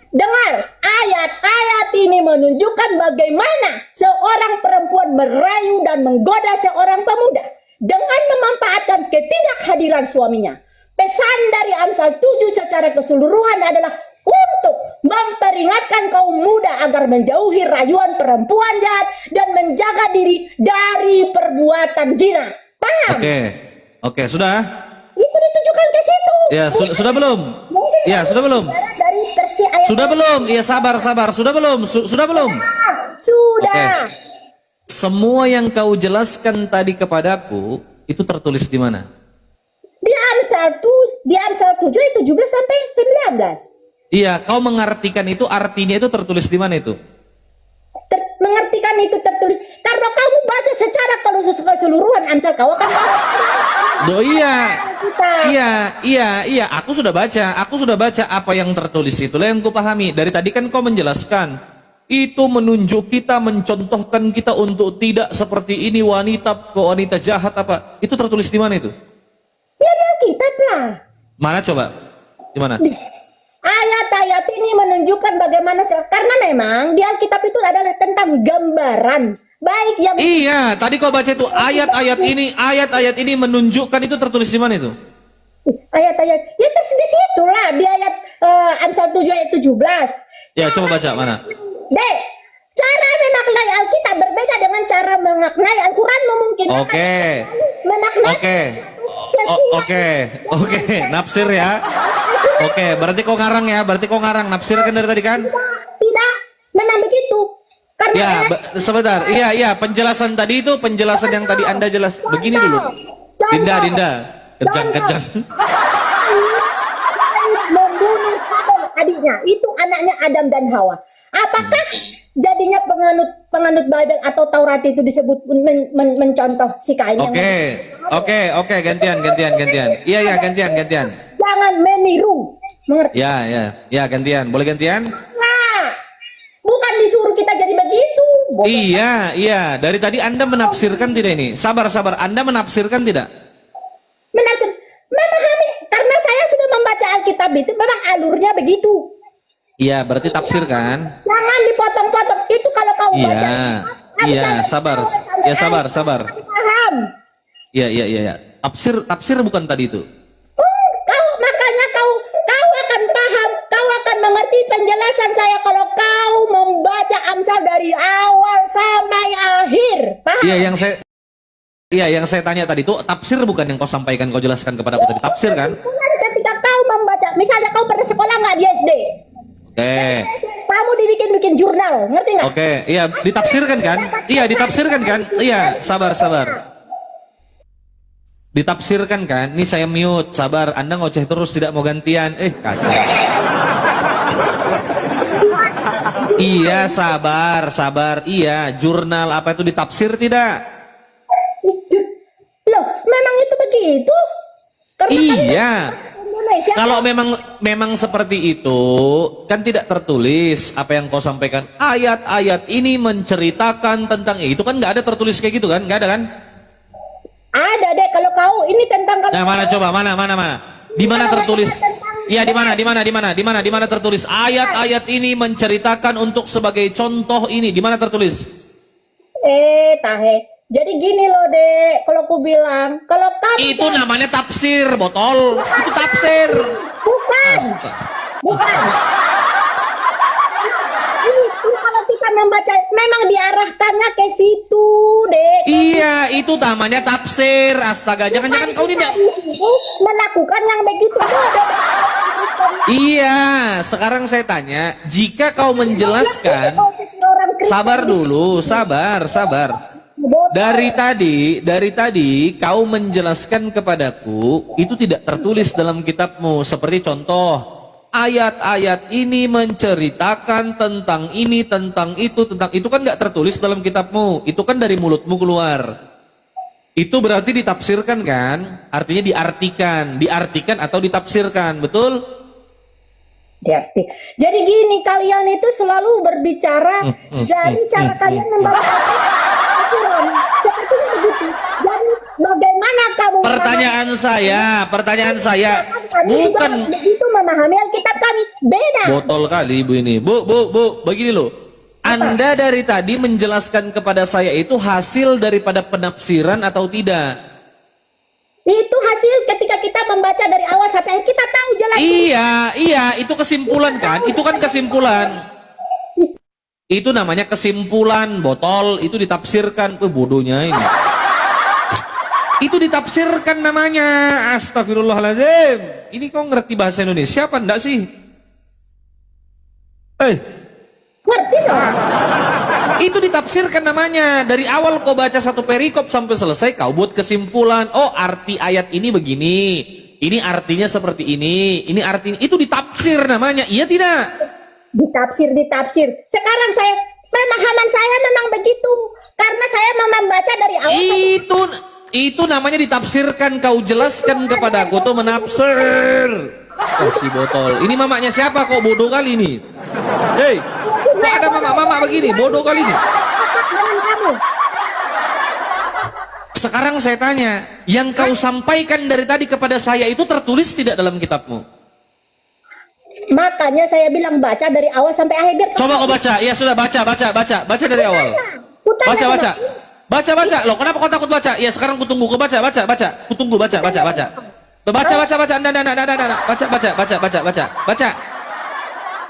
Dengar. Ayat-ayat ini menunjukkan bagaimana seorang perempuan merayu dan menggoda seorang pemuda dengan memanfaatkan ketidakhadiran suaminya. Pesan dari Amsal 7 secara keseluruhan adalah untuk memperingatkan kaum muda agar menjauhi rayuan perempuan jahat dan menjaga diri dari perbuatan zina. Paham? Oke, sudah? Itu ditujukan ke situ. Ya, sudah belum? Mungkin Ya, sudah belum? dari versi ayat Sudah belum? Ya, sabar. Sudah belum? Sudah belum? Sudah. Oke. Semua yang kau jelaskan tadi kepadaku itu tertulis di mana? Di Amsal 7 itu 17 sampai 19. Iya, kau mengartikan itu, artinya itu tertulis di mana itu? Mengertikan itu tertulis karena kamu baca secara keseluruhan Amsal kau akan Iya, aku sudah baca apa yang tertulis itu lah yang kupahami. Dari tadi kan kau menjelaskan, itu menunjuk kita, mencontohkan kita untuk tidak seperti ini wanita jahat apa. Itu tertulis di mana itu? ya di Alkitab lah. Mana coba? Di mana? Ayat-ayat ini menunjukkan bagaimana karena memang di Alkitab itu adalah tentang gambaran baik yang Iya, tadi kau baca itu ayat-ayat ini menunjukkan itu tertulis di mana itu? ayat-ayat ya di situ lah di ayat Amsal 7 ayat 17. Ya, coba baca mana? Dek, cara memaknai Alkitab berbeda dengan cara memaknai Al-Quran memungkinkan Oke. memaknai Oke, nafsir ya. Oke, berarti kau ngarang nafsir kan dari tadi kan? tidak memang begitu karena Ya, sebentar. Iya, penjelasan tadi itu penjelasan yang tadi Anda jelas. Begini dulu. Dinda. Kejang. membunuh Habel adiknya itu anaknya Adam dan Hawa. Apakah jadinya penganut Bible atau Taurat itu disebut mencontoh si Kain? Oke, gantian. Iya, gantian. Jangan meniru, mengerti? Ya, gantian. Boleh gantian? Nah, bukan disuruh kita jadi begitu. Iya. Dari tadi Anda menafsirkan tidak ini? Sabar. Anda menafsirkan tidak? Memahami karena saya sudah membaca Alkitab itu memang alurnya begitu. Iya, berarti tafsir kan? Jangan dipotong-potong. Itu kalau kau baca. Iya. Iya, sabar. Ya sabar. Paham. Iya. Tafsir bukan tadi itu. Makanya kau akan paham, kau akan mengerti penjelasan saya kalau kau membaca Amsal dari awal sampai akhir. Paham? Iya, yang saya tanya tadi itu tafsir bukan yang kau sampaikan, kau jelaskan kepada aku tadi. Tafsir kan? Ketika kau membaca, misalnya kau pernah sekolah nggak di SD? Oke. Kamu dibikin jurnal, ngerti nggak? Oke, iya ditafsirkan kan? Iya, ditafsirkan kan? Iya, sabar. Ditafsirkan kan? Ini saya mute, sabar. Anda ngoceh terus, tidak mau gantian. Kacau. Iya, sabar. Iya, jurnal apa itu ditafsir tidak? Loh, memang itu begitu? Karena Iya. Indonesia. Kalau memang seperti itu, kan tidak tertulis apa yang kau sampaikan. Ayat-ayat ini menceritakan tentang itu kan nggak ada tertulis kayak gitu kan? Nggak ada kan? Ada deh kalau kau ini tentang kalau Nah, mana coba mana? Di mana tertulis? Iya, di mana tertulis ayat-ayat ini menceritakan untuk sebagai contoh ini? Di mana tertulis? Tahe. Jadi gini loh, Dek, kalau aku bilang, kalau kami Itu namanya tafsir, botol. Itu tafsir. bukan. Bukan. Itu kalau kita membaca memang diarahkannya ke situ, Dek. Iya, itu namanya tafsir. Astaga, jangan-jangan kau ini melakukan yang begitu, Dek. Iya, sekarang saya tanya, jika kau menjelaskan, sabar dulu, sabar. Dari tadi kau menjelaskan kepadaku, itu tidak tertulis dalam kitabmu. Seperti contoh, ayat-ayat ini menceritakan tentang ini, tentang itu kan nggak tertulis dalam kitabmu. Itu kan dari mulutmu keluar. Itu berarti ditafsirkan kan? Artinya diartikan atau ditafsirkan, betul? Diarti. Jadi gini, kalian itu selalu berbicara dari cara kalian membaca aturan. Sepertinya begitu. Jadi bagaimana kamu Pertanyaan saya bukan begitu memahami Alkitab kami beda. botol kali ibu ini. Bu, begini loh. Anda dari tadi menjelaskan kepada saya itu hasil daripada penafsiran atau tidak? Itu hasil ketika kita membaca dari awal sampai akhir kita tahu jalan. Iya, itu kesimpulan kan? Itu kan kesimpulan. Itu namanya kesimpulan, botol. Itu ditafsirkan. Bodohnya ini. Itu ditafsirkan namanya. Astagfirullahaladzim. Ini kau ngerti bahasa Indonesia apa enggak sih? Ngerti dong? Itu ditafsirkan namanya. Dari awal kau baca satu perikop sampai selesai, kau buat kesimpulan. Oh, arti ayat ini begini. Ini artinya seperti ini. Ini artinya, itu ditafsir namanya. Iya tidak? Ditafsir. Sekarang pemahaman saya memang begitu. Karena saya membaca dari awal. Itu namanya ditafsirkan. Kau jelaskan kepada aku tuh menafsir. Si botol. Ini mamanya siapa kok bodoh kali ini? Hei, kok ada mama begini? Bodoh kali ini. Sekarang saya tanya, yang kau sampaikan dari tadi kepada saya itu tertulis tidak dalam kitabmu? Makanya saya bilang baca dari awal sampai akhir. Biar Coba kau baca. Ya sudah, baca dari awal. Baca. Loh, kenapa kau takut baca? Ya sekarang kutunggu kau baca. Kutunggu baca. Baca. Baca.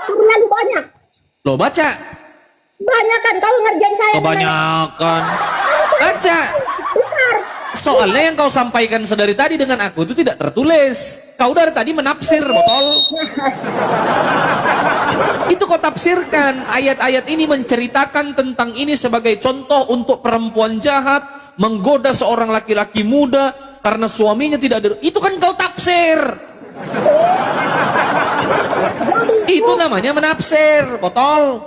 Terlalu banyak. Loh, baca. Banyak kan kau ngerjain saya. Kebanyakan. Baca. Besar. Soalnya yang kau sampaikan sedari tadi dengan aku itu tidak tertulis. Kau dari tadi menafsir, botol. Itu kau tafsirkan. Ayat-ayat ini menceritakan tentang ini sebagai contoh untuk perempuan jahat menggoda seorang laki-laki muda karena suaminya tidak ada. Itu kan kau tafsir. Itu namanya menafsir, botol.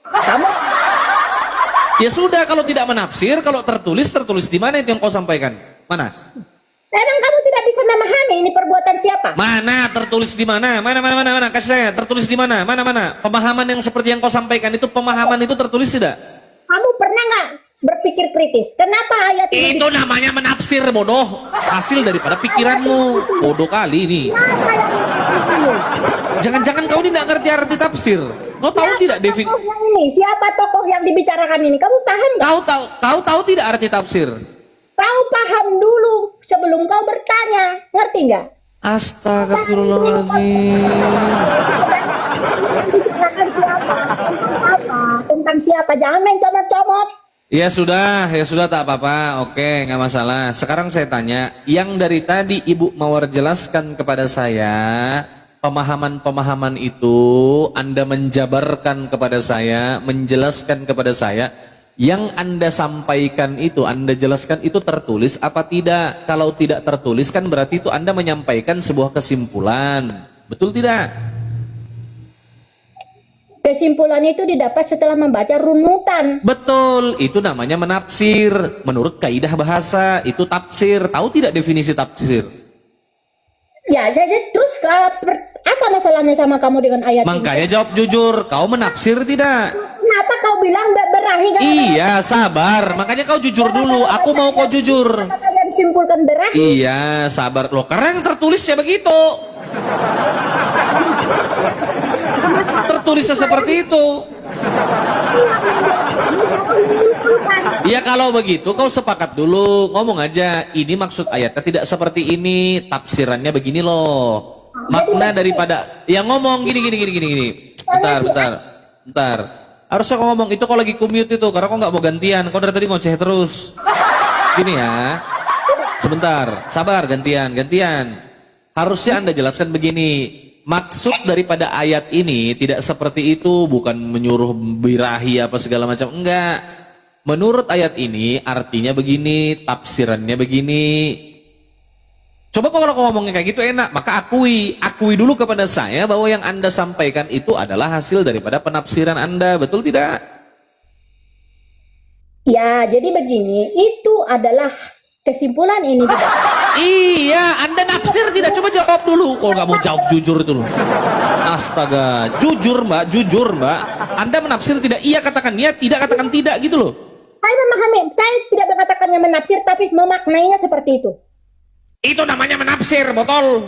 Kamu Ya sudah, kalau tidak menafsir, kalau tertulis di mana itu yang kau sampaikan? Mana? Emang kamu tidak bisa memahami ini perbuatan siapa? Mana tertulis di mana? Mana? Kasih saya, tertulis di mana? Mana? Pemahaman yang seperti yang kau sampaikan itu, pemahaman itu tertulis tidak? Kamu pernah nggak berpikir kritis? Kenapa ayat ini? Itu namanya menafsir, bodoh. Hasil daripada pikiranmu. Bodoh kali ini. Kenapa yang Jangan-jangan kau ini nggak ngerti arti tafsir. Kau tahu tidak definisi? Tokoh yang ini, siapa tokoh yang dibicarakan ini? Kamu paham nggak? Kau tahu tidak arti tafsir? Kau paham dulu sebelum kau bertanya, ngerti nggak? Astagfirullahaladzim. Bicarakan siapa? Tentang apa? Tentang siapa? Jangan main comot-comot. Ya sudah tak apa-apa. Oke, nggak masalah. Sekarang saya tanya, yang dari tadi Ibu Mawar jelaskan kepada saya, pemahaman-pemahaman itu Anda menjabarkan kepada saya, menjelaskan kepada saya, yang Anda sampaikan itu, Anda jelaskan itu tertulis apa tidak? Kalau tidak tertulis kan berarti itu Anda menyampaikan sebuah kesimpulan. Betul tidak? Kesimpulan itu didapat setelah membaca runutan. Betul, itu namanya menafsir. Menurut kaidah bahasa, itu tafsir. Tahu tidak definisi tafsir? Ya, jadi terus apa masalahnya sama kamu dengan ayat Makanya ini? jawab jujur, kau menafsir tidak? Kenapa kau bilang berahi? Iya, sabar. Makanya kau jujur dulu. Aku mau kau jujur. Kalian simpulkan berahi. Iya, sabar. Loh, karena yang tertulisnya begitu. Tertulisnya seperti itu. Iya, kalau begitu kau sepakat dulu. Ngomong aja, ini maksud ayatnya tidak seperti ini. Tafsirannya begini loh. Makna daripada yang ngomong gini. Bentar. Harusnya kau ngomong itu kau lagi commute itu, karena kau nggak mau gantian. Kau dari tadi ngoceh terus. Gini ya. Sebentar, sabar, gantian. Harusnya Anda jelaskan begini. Maksud daripada ayat ini tidak seperti itu, bukan menyuruh birahi apa segala macam, enggak. Menurut ayat ini artinya begini, tafsirannya begini. Coba kalau kau ngomongnya kayak gitu enak, maka akui dulu kepada saya bahwa yang Anda sampaikan itu adalah hasil daripada penafsiran Anda, betul tidak? Ya, jadi begini, itu adalah kesimpulan ini. Iya, Anda nafsir tidak? Coba jawab dulu. Kalau nggak mau jawab jujur itu loh. Astaga, jujur mbak. Anda menafsir tidak? Iya katakan iya, tidak katakan tidak gitu loh. Saya memahami, saya tidak mengatakannya menafsir, tapi memaknainya seperti itu. Itu namanya menafsir, botol.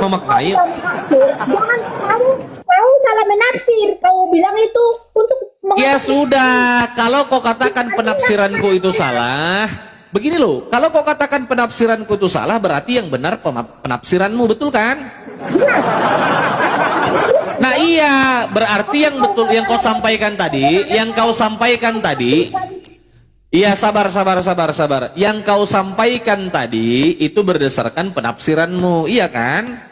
Memaknai. Jangan kamu salah menafsir. Kamu bilang itu untuk Ya sudah, kalau kau katakan penafsiranku itu salah, begini loh, kalau kau katakan penafsiranku itu salah, berarti yang benar penafsiranmu, betul kan? Nah iya, berarti yang betul yang kau sampaikan tadi, iya sabar. Yang kau sampaikan tadi itu berdasarkan penafsiranmu, iya kan?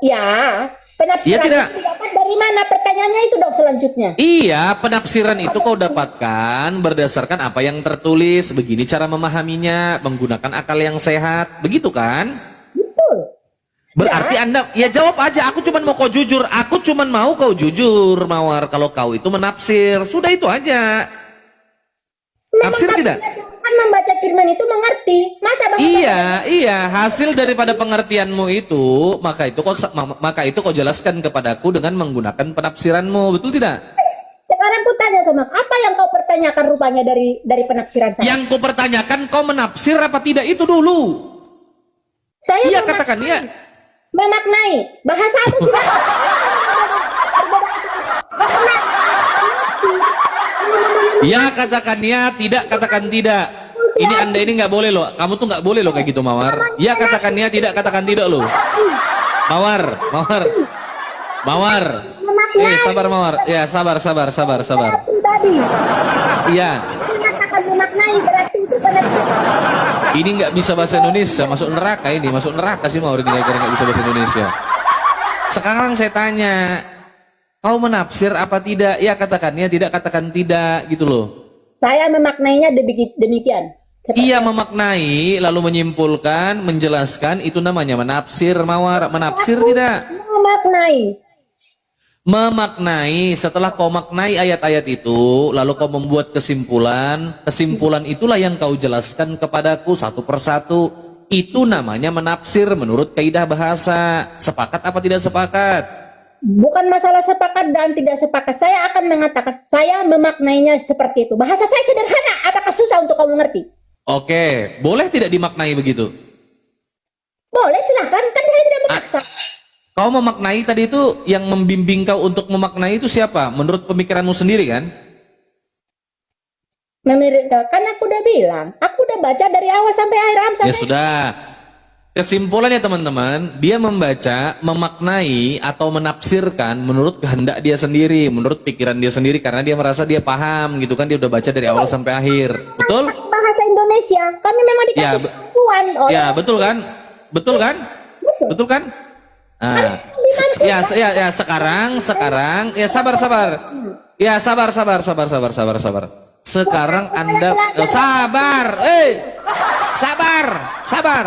Ya, penafsiran Ya, tidak. itu dapat dari mana? Pertanyaannya itu dong selanjutnya. Iya, penafsiran itu kau dapatkan berdasarkan apa yang tertulis. Begini cara memahaminya, menggunakan akal yang sehat. Begitu kan? Betul. Berarti Anda, ya jawab aja. Aku cuma mau kau jujur. Aku cuma mau kau jujur, Mawar. Kalau kau itu menafsir, sudah itu aja. Nafsir tidak? Kan membaca firman itu mengerti. Masa Iya. Hasil daripada pengertianmu itu, maka itu kau jelaskan kepadaku dengan menggunakan penafsiranmu. Betul tidak? Sekarang ku tanya sama, apa yang kau pertanyakan rupanya dari penafsiran saya? Yang ku pertanyakan, kau menafsir apa tidak itu dulu? Saya Iya, katakan iya. memaknai. Bahasa aku sudah. Ya katakan ya, tidak katakan tidak. Ini Anda ini nggak boleh loh. Kamu tuh nggak boleh loh kayak gitu, Mawar. Ya katakan ya, tidak katakan tidak loh. Mawar. Sabar Mawar. Ya sabar. Tadi. Iya. Mengatakan memaknai berarti itu penafsiran. Ini nggak bisa bahasa Indonesia, masuk neraka sih Mawar ini gara-gara nggak bisa bahasa Indonesia. Sekarang saya tanya, kau menafsir apa tidak? Ya katakan ya, tidak katakan tidak gitu loh. Saya memaknainya demikian. Iya, memaknai lalu menyimpulkan, menjelaskan, itu namanya menafsir, Mawar. Menafsir tidak? Memaknai. Setelah kau maknai ayat-ayat itu, lalu kau membuat kesimpulan itulah yang kau jelaskan kepadaku satu persatu. Itu namanya menafsir menurut kaidah bahasa. Sepakat apa tidak sepakat? Bukan masalah sepakat dan tidak sepakat. Saya akan mengatakan saya memaknainya seperti itu. Bahasa saya sederhana. Apakah susah untuk kamu mengerti? Oke, boleh tidak dimaknai begitu? Boleh silakan, kan saya tidak memaksa. Kau memaknai tadi itu, yang membimbing kau untuk memaknai itu siapa? Menurut pemikiranmu sendiri kan? Kan aku udah bilang, aku udah baca dari awal sampai akhir sampai Ya sudah. Kesimpulannya teman-teman, dia membaca, memaknai atau menafsirkan menurut kehendak dia sendiri, menurut pikiran dia sendiri, karena dia merasa dia paham gitu kan, dia udah baca dari awal sampai akhir. Betul? bahasa Indonesia. Kami memang Ya, dikasih kemampuan oleh ya betul kan? Betul kan? Betul kan? Nah, sekarang, ya sabar. Ya sabar. Sekarang Anda sabar.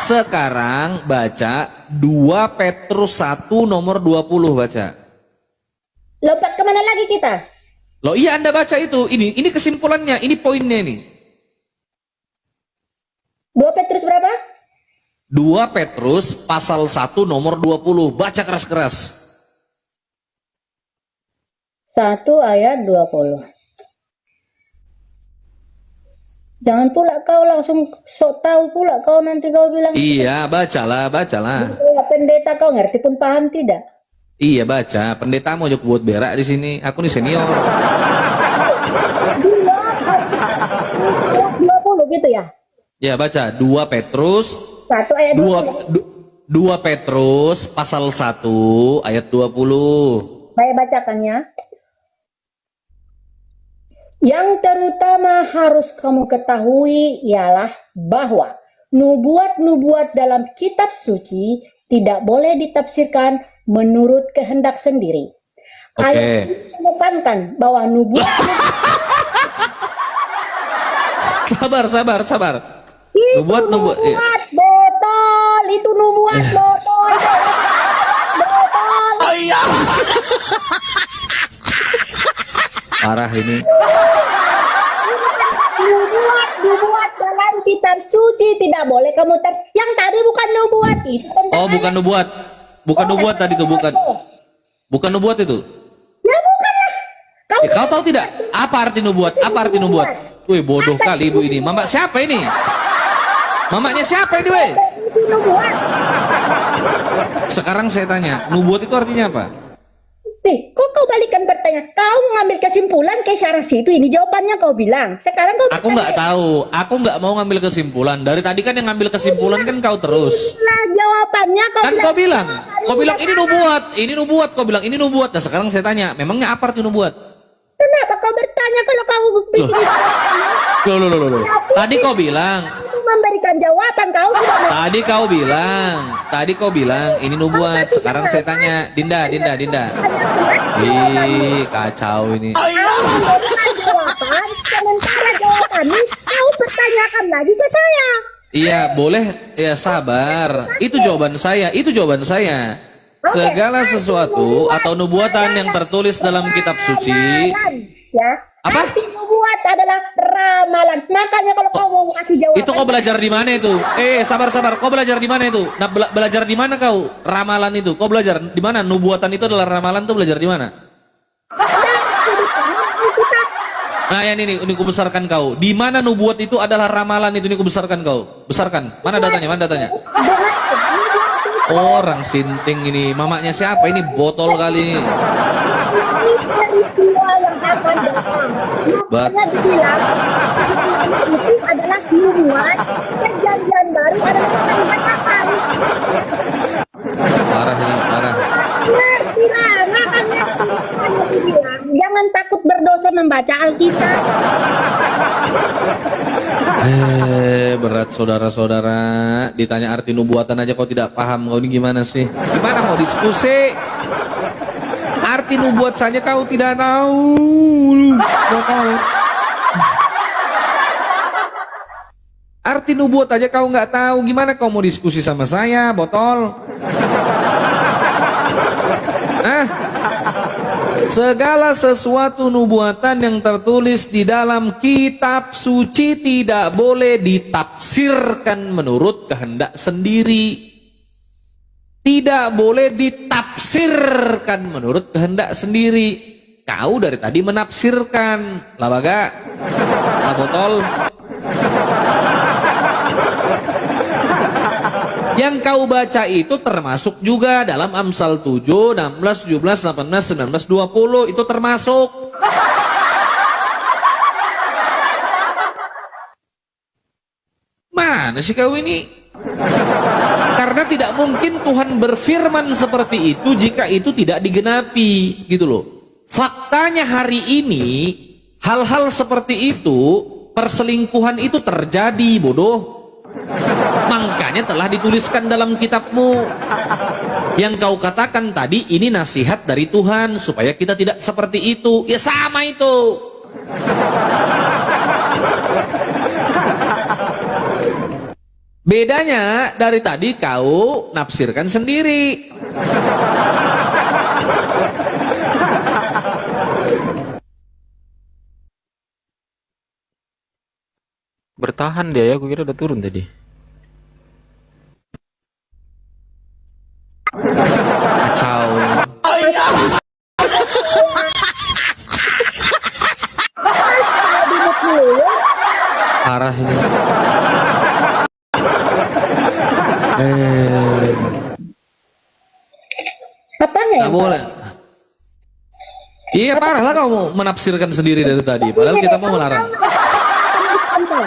Sekarang baca 2 Petrus 1 nomor 20 baca. lompat kemana lagi kita? Loh iya Anda baca itu. Ini kesimpulannya, ini poinnya ini. 2 Petrus berapa? 2 Petrus pasal 1 nomor 20. Baca keras-keras. 1 ayat 20. Jangan pula kau langsung sok tahu pula kau nanti kau bilang. Iya, bacalah. Ya, pendeta kau ngerti pun paham tidak? Iya, baca. Pendeta mau juga buat berak di sini. Aku nih senior. 20 gitu ya? Ya, baca 2 Petrus 1 ayat 20. 2 Petrus pasal 1 ayat 20. Saya bacakan ya. Yang terutama harus kamu ketahui ialah bahwa nubuat-nubuat dalam kitab suci tidak boleh ditafsirkan menurut kehendak sendiri. Ayat ini menekankan bahwa nubuat Sabar. itu Nubuat. botol, itu nubuat botol. Parah ini. Nubuat dalam kitab suci tidak boleh kamu yang tadi bukan nubuat itu. Oh, bukan nubuat. Bukan nubuat tadi itu, bukan. Bukan nubuat itu. Ya bukan lah. Kau tahu tidak apa arti nubuat? Apa arti nubuat? Wih, bodoh kali ibu ini. Mama siapa ini? Mamanya siapa ini, weh? Nubuat. Sekarang saya tanya, nubuat itu artinya apa? Nih, kok kau balikan pertanyaan? Kau mengambil kesimpulan ke syarasi itu, ini jawabannya kau bilang. Sekarang kau Aku nggak tahu. Aku nggak mau ngambil kesimpulan. Dari tadi kan yang ngambil kesimpulan kan kau terus. Nah, jawabannya Kan kau bilang ini nubuat, ini nubuat. Kau bilang ini nubuat. Nah sekarang saya tanya, memangnya apa arti nubuat? Kenapa kau bertanya kalau kau bikin Loh. Tadi kau bilang. memberikan jawaban kau sudah Tadi kau bilang ini nubuat. Sekarang saya tanya, Dinda. Ih, kacau ini. kau memberikan jawaban, sementara jawabannya kau pertanyakan lagi ke saya. Iya, boleh ya sabar. Itu jawaban saya. Segala sesuatu atau nubuatan yang tertulis dalam kitab suci. Ya. Apa? Arti nubuat adalah ramalan. Makanya kalau kau mau ngasih jawaban. Itu kau belajar di mana itu? Sabar. Kau belajar di mana itu? Nah, belajar di mana kau? Ramalan itu. Kau belajar di mana? Nubuatan itu adalah ramalan tuh belajar di mana? Nah, yang ini ku besarkan kau. Di mana nubuat itu adalah ramalan itu, ini ku besarkan kau. Besarkan. Mana datanya? Orang sinting ini. Mamanya siapa ini? Botol kali ini. Peristiwa yang akan datang. Makanya dibilang itu adalah nubuat, perjanjian baru adalah perkataan. Parah ini, parah. Ngerti lah, makanya dibilang jangan takut berdosa membaca Alkitab. Berat saudara-saudara. Ditanya arti nubuatan aja kau tidak paham. Kau ini gimana sih? Gimana mau diskusi? Arti nubuat saja kau tidak tahu. Arti nubuat aja kau nggak tahu. Gimana kau mau diskusi sama saya, botol? Segala sesuatu nubuatan yang tertulis di dalam kitab suci tidak boleh ditafsirkan menurut kehendak sendiri. Tidak boleh ditafsirkan menurut kehendak sendiri. Kau dari tadi menafsirkan. Lah baga. Lah botol. Yang kau baca itu termasuk juga dalam Amsal 7, 16, 17, 18, 19, 20 itu termasuk. Mana sih kau ini? Karena tidak mungkin Tuhan berfirman seperti itu jika itu tidak digenapi, gitu loh. Faktanya hari ini hal-hal seperti itu, perselingkuhan itu terjadi, bodoh. Makanya telah dituliskan dalam kitabmu. Yang kau katakan tadi ini nasihat dari Tuhan supaya kita tidak seperti itu. Ya sama itu. Bedanya dari tadi kau nafsirkan sendiri. Bertahan dia ya, aku kira udah turun tadi. Kacau. Parah ini. Apanya Nggak yang boleh. Iya parah lah kamu menafsirkan sendiri dari tadi. Padahal kita mau melarang. penulis Amsal?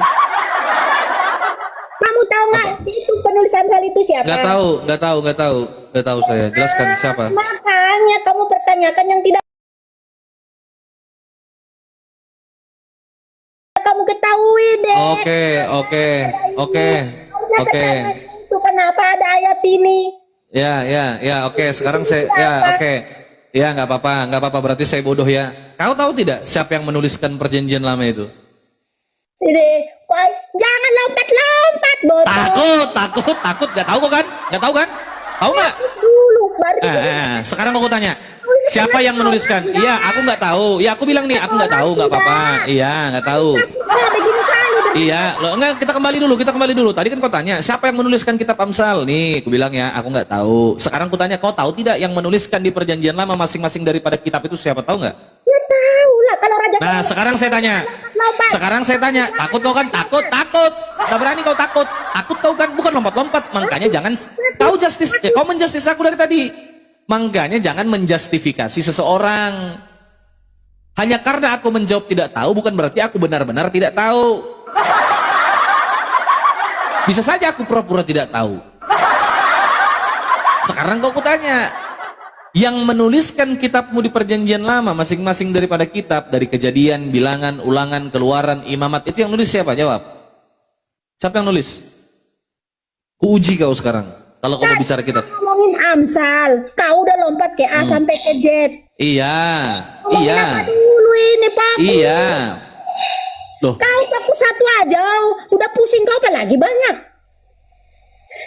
Kamu tahu nggak itu penulis Amsal itu siapa? Nggak tahu saya. Jelaskan siapa. Makanya kamu pertanyakan yang tidak kamu ketahui deh. Oke. Itu kenapa ada ayat ini? Ya, oke. Sekarang saya, oke. Ya, nggak apa-apa. Berarti saya bodoh ya. Kau tahu tidak siapa yang menuliskan perjanjian lama itu? Ini, wah, jangan lompat-lompat, bodoh. Takut. Nggak tahu kan? Tahu nggak? Terus dulu, baru Sekarang aku tanya. Siapa yang menuliskan? Iya, aku nggak tahu. Ya, aku bilang nih, aku nggak tahu, nggak apa-apa. Iya, nggak tahu. begini kali. Iya, loh enggak, kita kembali dulu. Tadi kan kau tanya, siapa yang menuliskan kitab Amsal? Nih, aku bilang ya, aku nggak tahu. Sekarang aku tanya, kau tahu tidak yang menuliskan di perjanjian lama masing-masing daripada kitab itu siapa, tahu nggak? Ya tahu lah kalau Raja Nah, sekarang saya tanya, takut kau kan? Takut. Nggak berani kau takut. Takut kau kan, bukan lompat-lompat. Makanya jangan, kau menjustis aku dari tadi. Makanya jangan menjustifikasi seseorang. Hanya karena aku menjawab tidak tahu, bukan berarti aku benar-benar tidak tahu. Bisa saja aku pura-pura tidak tahu. Sekarang kau kutanya, yang menuliskan kitabmu di perjanjian lama masing-masing daripada kitab, dari Kejadian, Bilangan, Ulangan, Keluaran, Imamat, itu yang nulis siapa? Jawab. Siapa yang nulis? Kuuji kau sekarang kalau kau mau bicara kitab. ngomongin Amsal, kau udah lompat ke A sampai ke Z. Iya. Apa dulu ini, Pak? Iya. Loh, Kau fokus satu aja, udah pusing kau apa lagi banyak.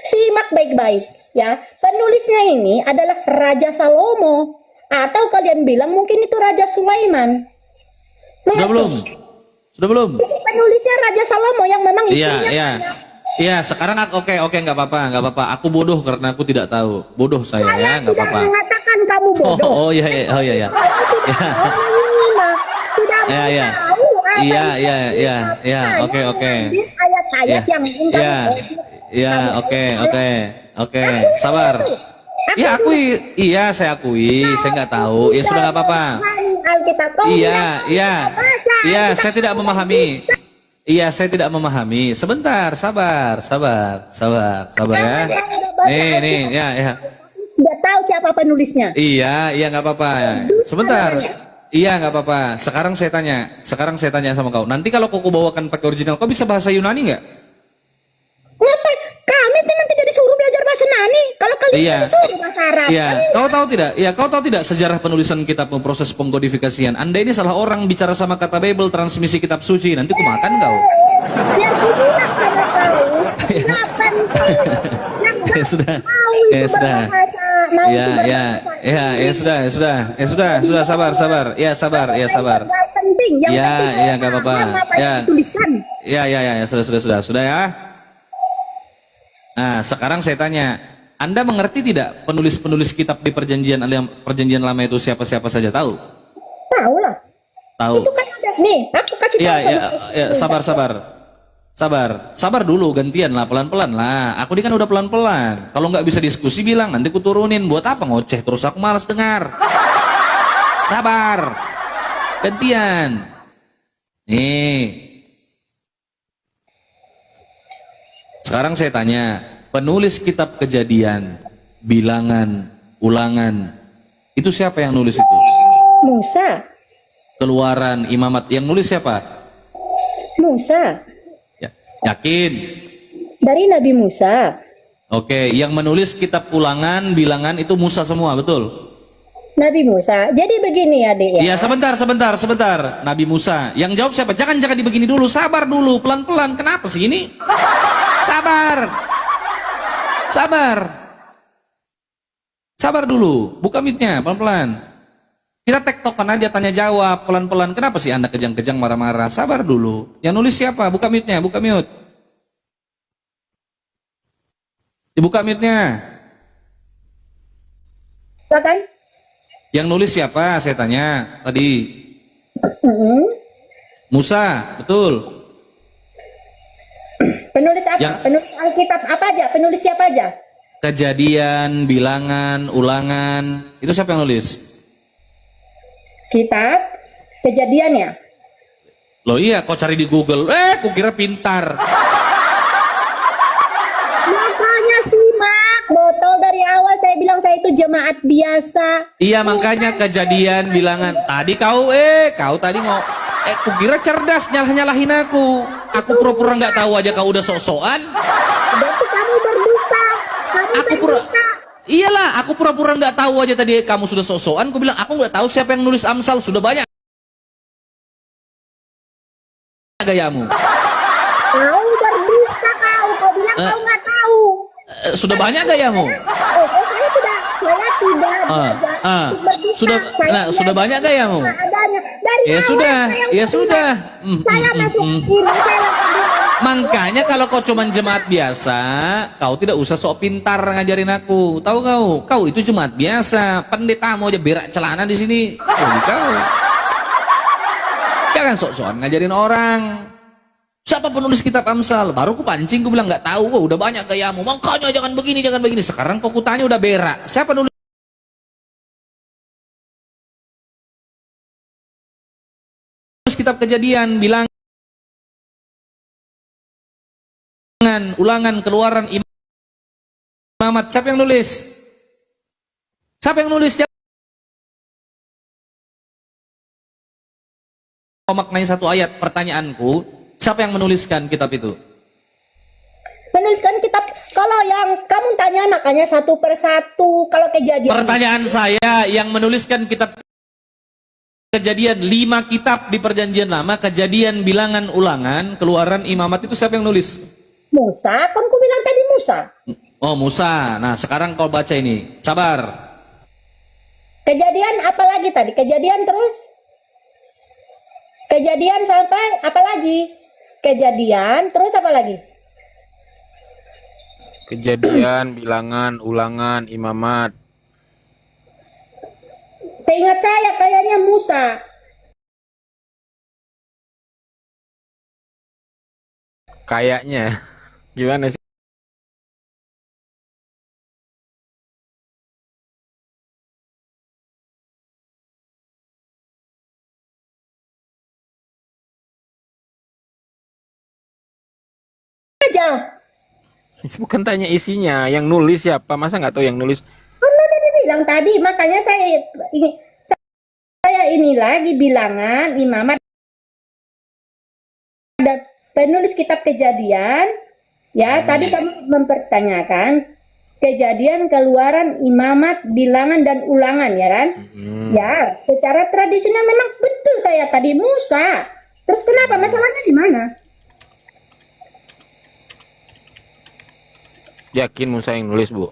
Simak baik-baik ya. Penulisnya ini adalah Raja Salomo, atau kalian bilang mungkin itu Raja Sulaiman. sudah belum? Jadi penulisnya Raja Salomo yang memang istrinya Iya. Iya, sekarang oke, nggak apa-apa. Aku bodoh karena aku tidak tahu. Bodoh saya ya, nggak apa-apa. mengatakan kamu bodoh. Oh iya. Kamu tidak tahu Iya, oke. ayat-ayat yang Iya, oke. Sabar. Ya saya akui, saya nggak tahu. Ya sudah nggak apa-apa. Alkitab. Iya, saya tidak memahami. Iya, saya tidak memahami. Sebentar, sabar ya. Nih, ya. Tidak tahu siapa penulisnya. Iya, nggak apa-apa. Sebentar. Iya, nggak apa-apa. Sekarang saya tanya sama kau. Nanti kalau kau bawakan pakai original, kau bisa bahasa Yunani nggak? Ngapain? Kami kan nanti tidak disuruh belajar bahasa Yunani. Kalau kalian Iya. disuruh bahasa Arab. Iya, kau tahu tidak sejarah penulisan kitab proses pengkodifikasian? Anda ini salah orang bicara sama kata Bible, transmisi kitab suci. Nanti ku makan kau. Biar ku bilang sama kau. Nggak penting. Yang Ya sudah. Ya sudah, sabar. Ya, sabar. Nggak penting. Yang Ya, penting nggak apa-apa. apa yang dituliskan. Ya, sudah ya. Nah, sekarang saya tanya, Anda mengerti tidak penulis-penulis kitab di perjanjian lama itu siapa-siapa saja tahu? Tahu lah. Tahu. Itu kan ada nih. Aku kasih tahu. Ya, sabar. Sabar, sabar dulu, gantian lah, pelan-pelan lah. Aku ini kan udah pelan-pelan. Kalau nggak bisa diskusi bilang, nanti ku turunin. Buat apa ngoceh terus, aku malas dengar. Sabar, gantian. Nih, sekarang saya tanya, penulis kitab Kejadian, Bilangan, Ulangan, itu siapa yang nulis itu? Musa. Keluaran, Imamat, yang nulis siapa? Musa. Ya, yakin? Dari Nabi Musa. Oke, yang menulis kitab Ulangan, Bilangan itu Musa semua, betul? Nabi Musa. Jadi begini adik ya. Iya, sebentar. Nabi Musa. Yang jawab siapa? Jangan dibegini dulu, sabar dulu, pelan-pelan. Kenapa sih ini? Sabar. Sabar dulu, buka mic-nya, pelan-pelan. Kita tektokan aja, tanya jawab, pelan-pelan. Kenapa sih Anda kejang-kejang marah-marah? Sabar dulu. Yang nulis siapa? Buka mic-nya, buka mute. Dibuka mic-nya. Silakan. Yang nulis siapa? Saya tanya tadi. Musa, betul. Penulis apa? Yang- Penulis Alkitab apa aja? Penulis siapa aja? Kejadian, Bilangan, Ulangan. Itu siapa yang nulis? Kitab Kejadian ya? Loh iya, kau cari di Google. Kukira pintar. Makanya simak, botol dari awal saya bilang saya itu jemaat biasa. Iya, makanya Kejadian, Bilangan. Tadi kau tadi mau kukira cerdas, nyalahin aku. Aku pura-pura nggak tahu aja, kau udah sok-sokan. Berarti kamu berdusta. Aku Iyalah, aku pura-pura nggak tahu aja tadi kamu sudah sok-sokan. Aku bilang aku nggak tahu siapa yang nulis Amsal, sudah banyak gayamu. Kau berdusta kau bilang kau nggak tahu. Sudah banyak gayamu. Saya tidak belajar berdusta. Sudah banyak gayamu. Adanya. Dari Ya awal sudah, saya ya bilang, sudah. Saya masuk iman, saya langsung bilang, Makanya kalau kau cuman jemaat biasa, kau tidak usah sok pintar ngajarin aku. Tahu kau itu jemaat biasa. Pendetamu aja berak celana di sini. Jadi kau. Jangan sok-sokan ngajarin orang. Siapa penulis kitab Amsal? Baru ku pancing, ku bilang nggak tahu. Udah banyak gayamu. Makanya jangan begini, jangan begini. Sekarang kau kutanya udah berak. Siapa nulis kitab Kejadian, Bilangan, Ulangan, Keluaran, Imamat? Siapa yang nulis? Siapa yang nulis? Maknai satu ayat. Pertanyaanku, siapa yang menuliskan kitab itu? menuliskan kitab. Kalau yang kamu tanya makanya satu persatu. Kalau Kejadian. Pertanyaan saya, yang menuliskan kitab Kejadian, 5 kitab di Perjanjian Lama, Kejadian, Bilangan, Ulangan, Keluaran, Imamat, itu siapa yang nulis? Musa, kan ku bilang tadi Musa. Oh, Musa. Nah, sekarang kau baca ini. Sabar. Kejadian apa lagi tadi? Kejadian terus? Kejadian sampai apa lagi? Kejadian terus apa lagi? Kejadian, Bilangan, Ulangan, Imamat. Seingat saya kayaknya Musa. Kayaknya. Gimana sih? Aja. Bukan tanya isinya, yang nulis siapa? Masa nggak tahu yang nulis? Karena dia bilang tadi, makanya saya ini lagi Bilangan, Imamat, ada penulis kitab Kejadian. Ya, tadi kamu mempertanyakan Kejadian, Keluaran, Imamat, Bilangan, dan Ulangan, ya kan? Ya, secara tradisional memang betul saya tadi Musa. Terus kenapa? Masalahnya di mana? Yakin Musa yang nulis, Bu?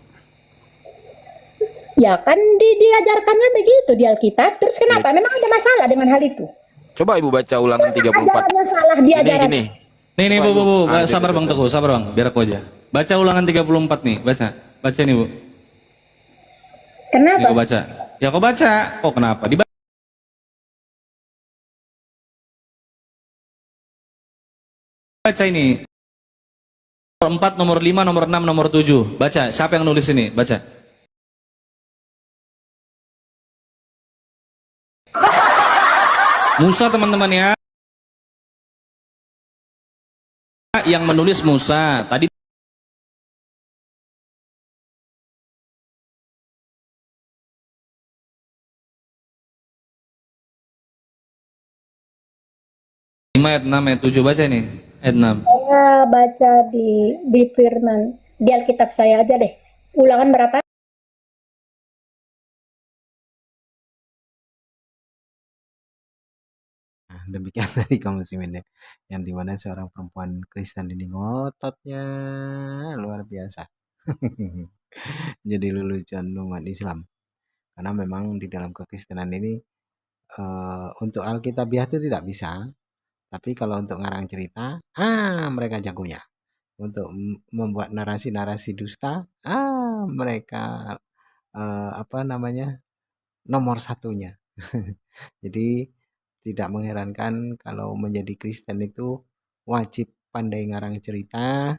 Ya kan diajarkannya begitu di Alkitab. Terus kenapa? Memang ada masalah dengan hal itu. Coba Ibu baca Ulangan 34. Ajarannya salah di ajaran. Gini. Nih, Coba, Bu. Ah, Sabar gitu, Bang gitu. Teguh, sabar Bang. Biar aku aja. Baca Ulangan 34 nih, baca. Baca nih, Bu. Kenapa? Nih, kau baca. Ya, kau baca. Kok kenapa? Dibaca ini. 4, nomor 5, nomor 6, nomor 7. Baca, siapa yang nulis ini? Baca. Musa teman-teman ya. Yang menulis Musa. Tadi ayat 6, ayat 7. Baca ini. Ayat 6. Saya baca di firman di Alkitab saya aja deh. Ulangan berapa? Nah, demikian tadi kaum muslimin ya, yang dimana seorang perempuan Kristen ini ngototnya luar biasa. Jadi lelucon umat Islam. Karena memang di dalam kekristenan ini untuk Alkitabiah itu tidak bisa, tapi kalau untuk ngarang cerita, mereka jagonya. Untuk membuat narasi-narasi dusta, mereka apa namanya, nomor satunya. Jadi tidak mengherankan kalau menjadi Kristen itu wajib pandai ngarang cerita,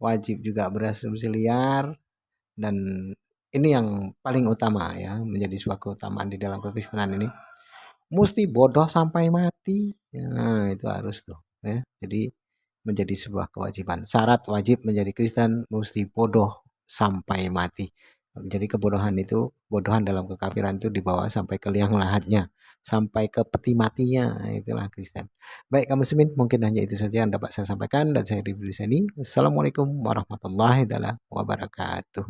wajib juga berasumsi liar, dan ini yang paling utama ya, menjadi sebuah keutamaan di dalam kekristenan ini. Mesti bodoh sampai mati. Ya, itu harus tuh ya. Jadi menjadi sebuah kewajiban. Syarat wajib menjadi Kristen mesti bodoh sampai mati. Jadi kebodohan dalam kekafiran itu dibawa sampai ke liang lahatnya, sampai ke peti matinya. Itulah Kristen. Baik kaum muslimin, mungkin hanya itu saja yang dapat saya sampaikan, dan saya Rifdul Sani. Assalamualaikum warahmatullahi wabarakatuh.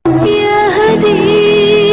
يا هدي